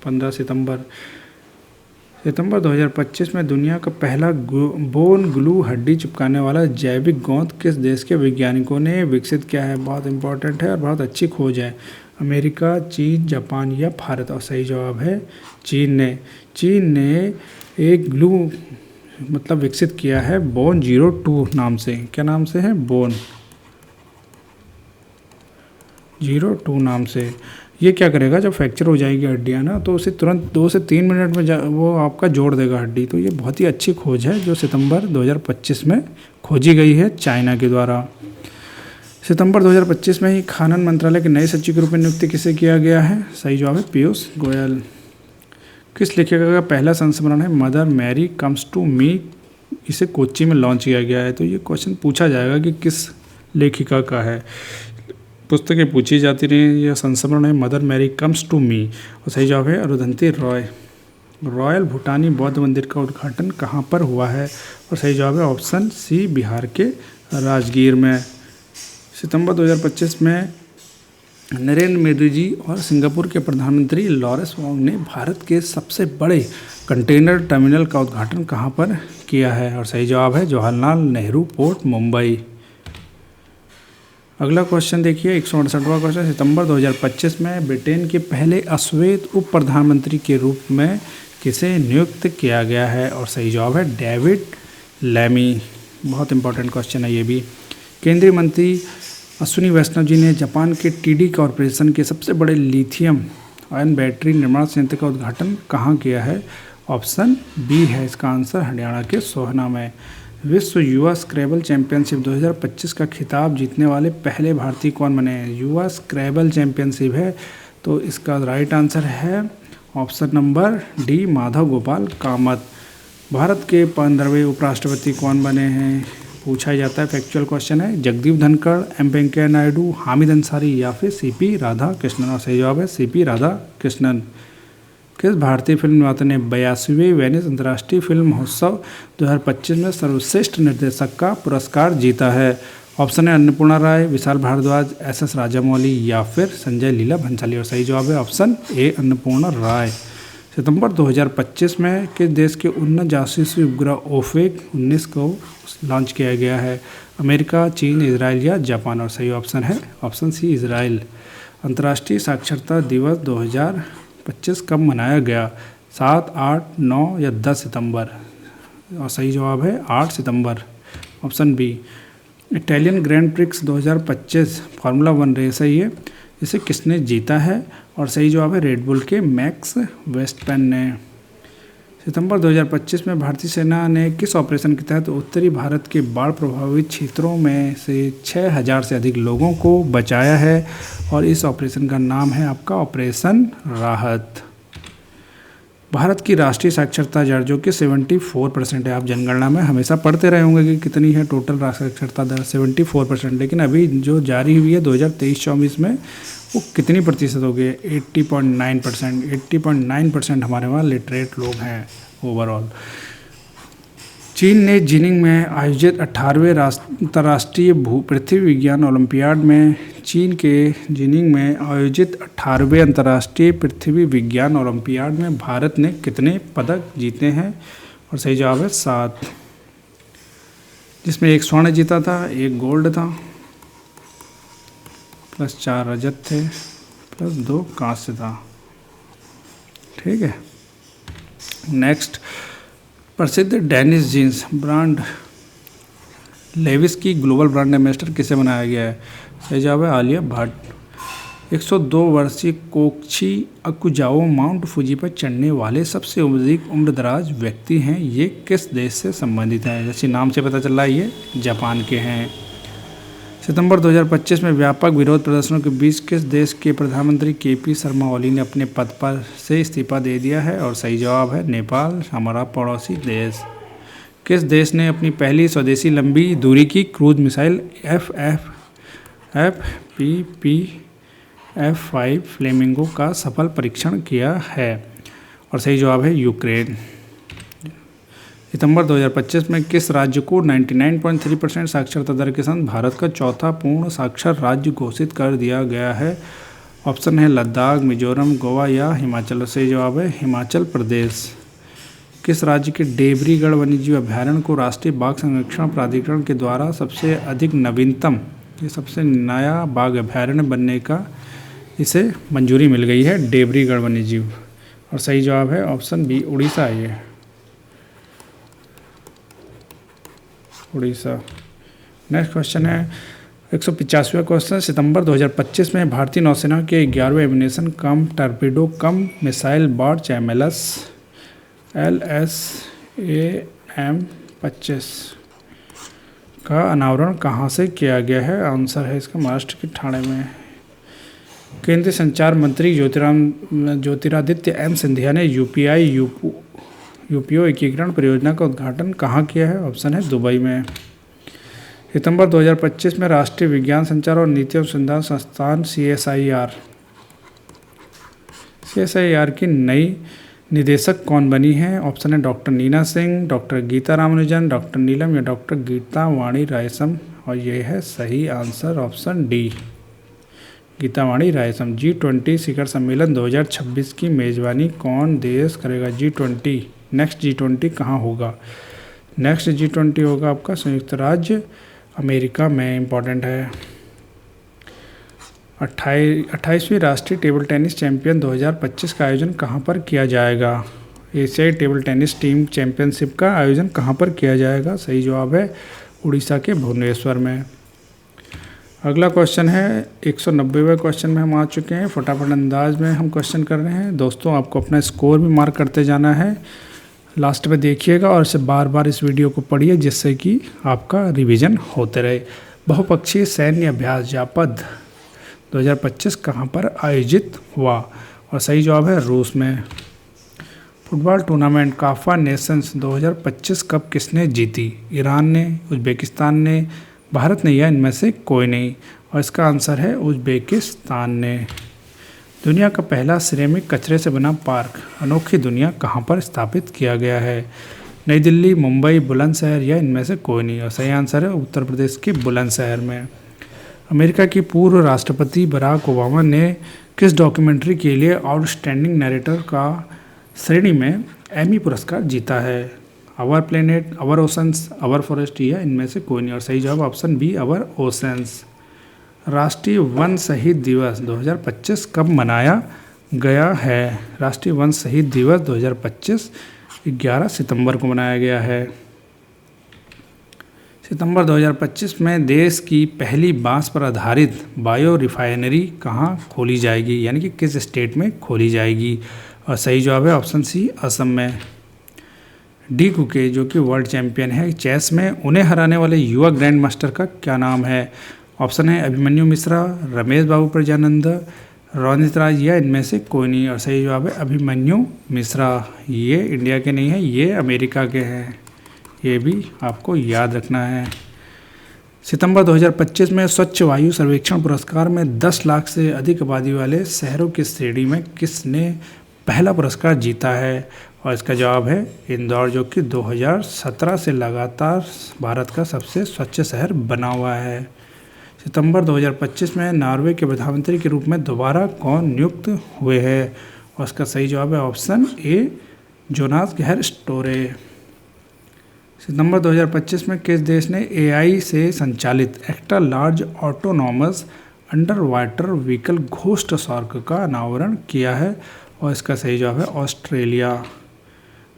15 सितंबर। 2025 में दुनिया का पहला बोन ग्लू हड्डी चिपकाने वाला जैविक गोंद किस देश के वैज्ञानिकों ने विकसित किया है? बहुत इंपॉर्टेंट है और बहुत अच्छी खोज है। अमेरिका, चीन, जापान या भारत? और सही जवाब है चीन ने एक ग्लू विकसित किया है बोन 02 नाम से। क्या नाम से है? बोन 02 नाम से। ये क्या करेगा, जब फ्रैक्चर हो जाएगी हड्डियाँ ना, तो उसे तुरंत 2 से 3 मिनट में वो आपका जोड़ देगा हड्डी। तो ये बहुत ही अच्छी खोज है जो सितंबर 2025 में खोजी गई है चाइना के द्वारा। सितंबर 2025 में ही खानन मंत्रालय के नए सचिव के रूप में नियुक्ति किसे किया गया है? सही जवाब है पीयूष गोयल। किस लेखिका का पहला संस्मरण है Mother Mary Comes to Me? इसे कोच्चि में लॉन्च किया गया है। तो ये क्वेश्चन पूछा जाएगा कि किस लेखिका का है। पुस्तकें पूछी जाती रही। यह संस्मरण है Mother Mary Comes to Me. और सही जवाब है अरुंधति रॉय। रॉयल भूटानी बौद्ध मंदिर का उद्घाटन कहाँ पर हुआ है? और सही जवाब है ऑप्शन सी बिहार के राजगीर में। सितंबर 2025 में नरेंद्र मोदी जी और सिंगापुर के प्रधानमंत्री लॉरेंस वोंग ने भारत के सबसे बड़े कंटेनर टर्मिनल का उद्घाटन कहाँ पर किया है? और सही जवाब है जवाहरलाल नेहरू पोर्ट, मुंबई। अगला क्वेश्चन देखिए 168वां क्वेश्चन। सितंबर 2025 में ब्रिटेन के पहले अश्वेत उप प्रधानमंत्री के रूप में किसे नियुक्त किया गया है? और सही जवाब है डेविड लैमी। बहुत इंपॉर्टेंट क्वेश्चन है ये भी। केंद्रीय मंत्री अश्विनी वैष्णव जी ने जापान के टीडी कॉरपोरेशन के सबसे बड़े लिथियम आयन बैटरी निर्माण संयंत्र का उद्घाटन कहाँ किया है? ऑप्शन बी है इसका आंसर, हरियाणा के सोहना में। विश्व युवा स्क्रैबल चैंपियनशिप 2025 का खिताब जीतने वाले पहले भारतीय कौन बने हैं? युवा स्क्रैबल चैंपियनशिप है, तो इसका राइट आंसर है option number D Madhav Gopal Kamat. Bharat के 15वें उपराष्ट्रपति कौन बने हैं, पूछा जाता है, फैक्चुअल क्वेश्चन है। जगदीप धनखड़, एम वेंकैया नायडू, हामिद अंसारी या फिर सीपी राधा कृष्णन। और सही जवाब है सीपी राधा कृष्णन। किस भारतीय फिल्म निर्माता ने 82वें वेनिस अंतर्राष्ट्रीय फिल्म महोत्सव 2025 में सर्वश्रेष्ठ निर्देशक का पुरस्कार जीता है? ऑप्शन है अन्नपूर्णा राय, विशाल भारद्वाज, एस राजामौली या फिर संजय लीला भंसाली। और सही जवाब है ऑप्शन ए अन्नपूर्णा राय। सितंबर 2025 में किस देश के उन्नत जासूसी उपग्रह ओफेक 19 को लॉन्च किया गया है? अमेरिका, चीन, इजराइल या जापान। और सही ऑप्शन है ऑप्शन सी इजराइल। अंतर्राष्ट्रीय साक्षरता दिवस 2025 कब मनाया गया? 7, 8, 9 या 10 सितंबर। और सही जवाब है 8 सितंबर, option B. Italian Grand Prix 2025 formula 1 race है ये, इसे किसने जीता है? और सही जवाब है रेड बुल के मैक्स वेस्टपेन ने। सितंबर 2025 में भारतीय सेना ने किस ऑपरेशन के तहत उत्तरी भारत के बाढ़ प्रभावित क्षेत्रों में से 6000 से अधिक लोगों को बचाया है? और इस ऑपरेशन का नाम है आपका ऑपरेशन राहत। भारत की राष्ट्रीय साक्षरता दर जो कि 74% है, आप जनगणना में हमेशा पढ़ते रहे होंगे कि कितनी है टोटल साक्षरता दर, 74%। लेकिन अभी जो जारी हुई है 2023-24 में वो कितनी प्रतिशत हो गई? 80.9%। 80.9% हमारे वहाँ लिटरेट लोग हैं ओवरऑल। चीन ने जिनिंग में आयोजित 18वें अंतर्राष्ट्रीय पृथ्वी विज्ञान ओलंपियाड में चीन के जिनिंग में आयोजित 18वें अंतर्राष्ट्रीय पृथ्वी विज्ञान ओलंपियाड में भारत ने कितने पदक जीते हैं? और सही जवाब है 7, जिसमें 1 स्वर्ण जीता था, 1 गोल्ड था, प्लस 4 रजत थे, प्लस 2 कांस्य था। ठीक है। नेक्स्ट, प्रसिद्ध डेनिस जीन्स ब्रांड लेविस की ग्लोबल ब्रांड एम्बेसडर किसे बनाया गया है? सही जवाब है आलिया भट्ट। 102 वर्षीय कोकची अकुजाओ माउंट फूजी पर चढ़ने वाले सबसे अधिक उम्रदराज व्यक्ति हैं। ये किस देश से संबंधित हैं? जैसे नाम से पता चल रहा है ये जापान के हैं। सितंबर 2025 में व्यापक विरोध प्रदर्शनों के बीच किस देश के प्रधानमंत्री केपी शर्मा ओली ने अपने पद पर से इस्तीफा दे दिया है? और सही जवाब है नेपाल, हमारा पड़ोसी देश। किस देश ने अपनी पहली स्वदेशी लंबी दूरी की क्रूज मिसाइल FPV-5 फ्लेमिंगो का सफल परीक्षण किया है? और सही जवाब है यूक्रेन। सितंबर 2025 में किस राज्य को 99.3% साक्षरता दर के साथ भारत का चौथा पूर्ण साक्षर राज्य घोषित कर दिया गया है? ऑप्शन है लद्दाख, मिजोरम, गोवा या हिमाचल। सही जवाब है हिमाचल प्रदेश। किस राज्य के देवरीगढ़ वन्यजीव अभयारण्य को राष्ट्रीय बाघ संरक्षण प्राधिकरण के द्वारा सबसे अधिक नवीनतम, ये सबसे नया बाघ अभयारण्य बनने का इसे मंजूरी मिल गई है? देवरीगढ़ वन्यजीव। और सही जवाब है ऑप्शन बी उड़ीसा है ये, उड़ीसा। नेक्स्ट क्वेश्चन है 185वां क्वेश्चन। सितंबर 2025 में भारतीय नौसेना के 11वें एमिनेशन कम टॉर्पेडो कम मिसाइल लॉन्च LSAM-25 का अनावरण कहाँ से किया गया है? आंसर है इसका महाराष्ट्र के ठाणे में। केंद्रीय संचार मंत्री ज्योतिरादित्य एम सिंधिया ने यूपीओ एकीकरण परियोजना का उद्घाटन कहाँ किया है? ऑप्शन है दुबई में। सितंबर 2025 में राष्ट्रीय विज्ञान संचार और नीति अनुसंधान संस्थान CSIR की नई निदेशक कौन बनी है? ऑप्शन है doctor Nina Singh, doctor Geeta Ramanujan, doctor Neelam या डॉक्टर गीता वाणी रायसम। और ये है सही answer option D, Geeta Vani Rayasam. G20 शिखर सम्मेलन 2026 की मेजबानी कौन देश करेगा? G20 नेक्स्ट G20 कहाँ होगा? नेक्स्ट G20 होगा आपका संयुक्त राज्य अमेरिका में। इम्पॉर्टेंट है। 28वीं राष्ट्रीय टेबल टेनिस चैंपियन 2025 का आयोजन कहाँ पर किया जाएगा? एशियाई टेबल टेनिस टीम चैंपियनशिप का आयोजन कहाँ पर किया जाएगा? सही जवाब है उड़ीसा के भुवनेश्वर में। अगला क्वेश्चन है 190वें क्वेश्चन में हम आ चुके हैं। फटाफट अंदाज में हम क्वेश्चन कर रहे हैं। दोस्तों आपको अपना स्कोर भी मार्क करते जाना है, लास्ट में देखिएगा और इसे बार बार इस वीडियो को पढ़िए जिससे कि आपका रिवीजन होते रहे। बहुपक्षीय सैन्य अभ्यास जापद 2025 कहाँ पर आयोजित हुआ? और सही जवाब है रूस में। Football tournament Kafa Nations 2025 cup किसने जीती? ईरान ने, उज़्बेकिस्तान ने, भारत ने या इनमें से कोई नहीं? और इसका आंसर है उज़्बेकिस्तान ने। दुनिया का पहला सिरेमिक कचरे से बना पार्क अनोखी दुनिया कहाँ पर स्थापित किया गया है? नई दिल्ली, मुंबई, बुलंदशहर या इनमें से कोई नहीं? और सही आंसर है उत्तर प्रदेश के बुलंदशहर में। अमेरिका की पूर्व राष्ट्रपति बराक ओबामा ने किस डॉक्यूमेंट्री के लिए आउटस्टैंडिंग नरेटर का श्रेणी में एमी पुरस्कार जीता है? Our Planet, Our Oceans, Our Forest या इनमें से कोई नहीं? और सही जवाब ऑप्शन बी, आवर ओशंस। राष्ट्रीय वन शहीद दिवस 2025 कब मनाया गया है? राष्ट्रीय वन शहीद दिवस 2025 11 सितंबर को मनाया गया है। सितंबर 2025 में देश की पहली बांस पर आधारित बायो रिफाइनरी कहाँ खोली जाएगी, यानी कि किस स्टेट में खोली जाएगी? और सही जवाब है ऑप्शन सी, असम में। डी कुके जो कि वर्ल्ड चैंपियन है चेस में, उन्हें हराने वाले युवा ग्रैंड मास्टर का क्या नाम है? ऑप्शन है अभिमन्यु मिश्रा, रमेश बाबू प्रजानंद, रोनित राज या इनमें से कोई नहीं? और सही जवाब है अभिमन्यु मिश्रा। ये इंडिया के नहीं है, ये अमेरिका के हैं, ये भी आपको याद रखना है। सितंबर 2025 में स्वच्छ वायु सर्वेक्षण पुरस्कार में 10 लाख से अधिक आबादी वाले शहरों की श्रेणी में किसने पहला पुरस्कार जीता है? और इसका जवाब है इंदौर, जो कि 2017 से लगातार भारत का सबसे स्वच्छ शहर बना हुआ है। सितंबर 2025 में नॉर्वे के प्रधानमंत्री के रूप में दोबारा कौन नियुक्त हुए हैं? और इसका सही जवाब है ऑप्शन ए, जोनास गहर स्टोरे। सितंबर 2025 में किस देश ने एआई से संचालित extra large autonomous under water vehicle ghost shark का अनावरण किया है? और इसका सही जवाब है ऑस्ट्रेलिया।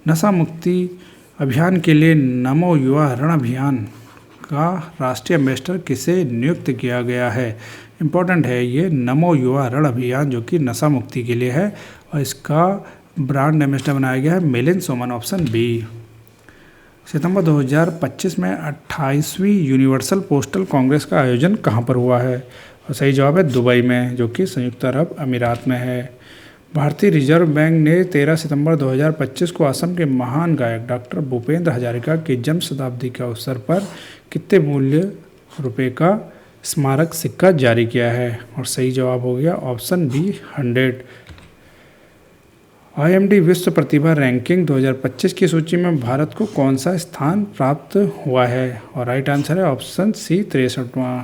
नशा मुक्ति अभियान के लिए नमो युवा रण अभियान का राष्ट्रीय एम्बेसडर किसे नियुक्त किया गया है? इम्पोर्टेंट है ये नमो युवा रण अभियान, जो कि नशा मुक्ति के लिए है, और इसका ब्रांड एम्बेसडर बनाया गया है मिलिंद सोमन, ऑप्शन बी। सितंबर 2025 में 28वीं यूनिवर्सल पोस्टल कांग्रेस का आयोजन कहाँ पर हुआ है? और सही जवाब है दुबई में, जो कि संयुक्त अरब अमीरात में है। भारतीय रिजर्व बैंक ने 13 सितंबर 2025 को असम के महान गायक डॉक्टर भूपेंद्र हजारिका की जन्म शताब्दी के अवसर पर कितने मूल्य रुपए का स्मारक सिक्का जारी किया है? और सही जवाब हो गया ऑप्शन बी, 100। IMD विश्व प्रतिभा रैंकिंग 2025 की सूची में भारत को कौन सा स्थान प्राप्त हुआ है? और राइट आंसर है ऑप्शन सी, 63वां।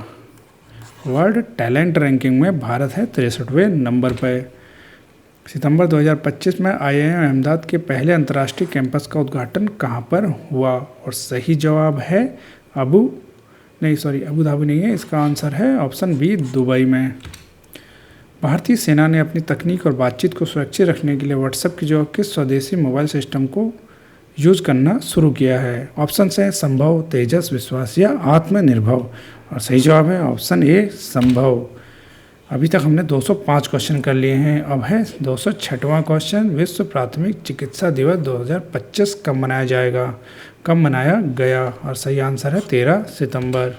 वर्ल्ड टैलेंट रैंकिंग में भारत है 63वें नंबर पर। सितंबर 2025 में IIM अहमदाबाद के पहले अंतर्राष्ट्रीय कैंपस का उद्घाटन कहाँ पर हुआ? और सही जवाब है अबू धाबी नहीं है, इसका आंसर है ऑप्शन बी, दुबई में। भारतीय सेना ने अपनी तकनीक और बातचीत को सुरक्षित रखने के लिए व्हाट्सएप की जगह किस स्वदेशी मोबाइल सिस्टम को यूज़ करना शुरू किया है? ऑप्शन है संभव, तेजस, विश्वास या आत्मनिर्भर। और सही जवाब है ऑप्शन ए, संभव। अभी तक हमने 205 क्वेश्चन कर लिए हैं। अब है 206वां क्वेश्चन, विश्व प्राथमिक चिकित्सा दिवस 2025 कब मनाया जाएगा, कब मनाया गया? और सही आंसर है 13 सितंबर।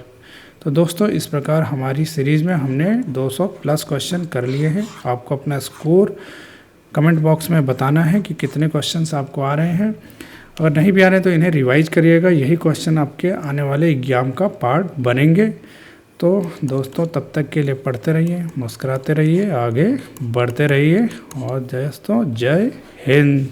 तो दोस्तों इस प्रकार हमारी सीरीज़ में हमने 200 प्लस क्वेश्चन कर लिए हैं। आपको अपना स्कोर कमेंट बॉक्स में बताना है कि कितने क्वेश्चंस आपको आ रहे हैं। अगर नहीं भी आ रहे हैं तो इन्हें रिवाइज करिएगा, यही क्वेश्चन आपके आने वाले एग्जाम का पार्ट बनेंगे। तो दोस्तों तब तक के लिए पढ़ते रहिए, मुस्कुराते रहिए, आगे बढ़ते रहिए, और दोस्तों जय हिंद।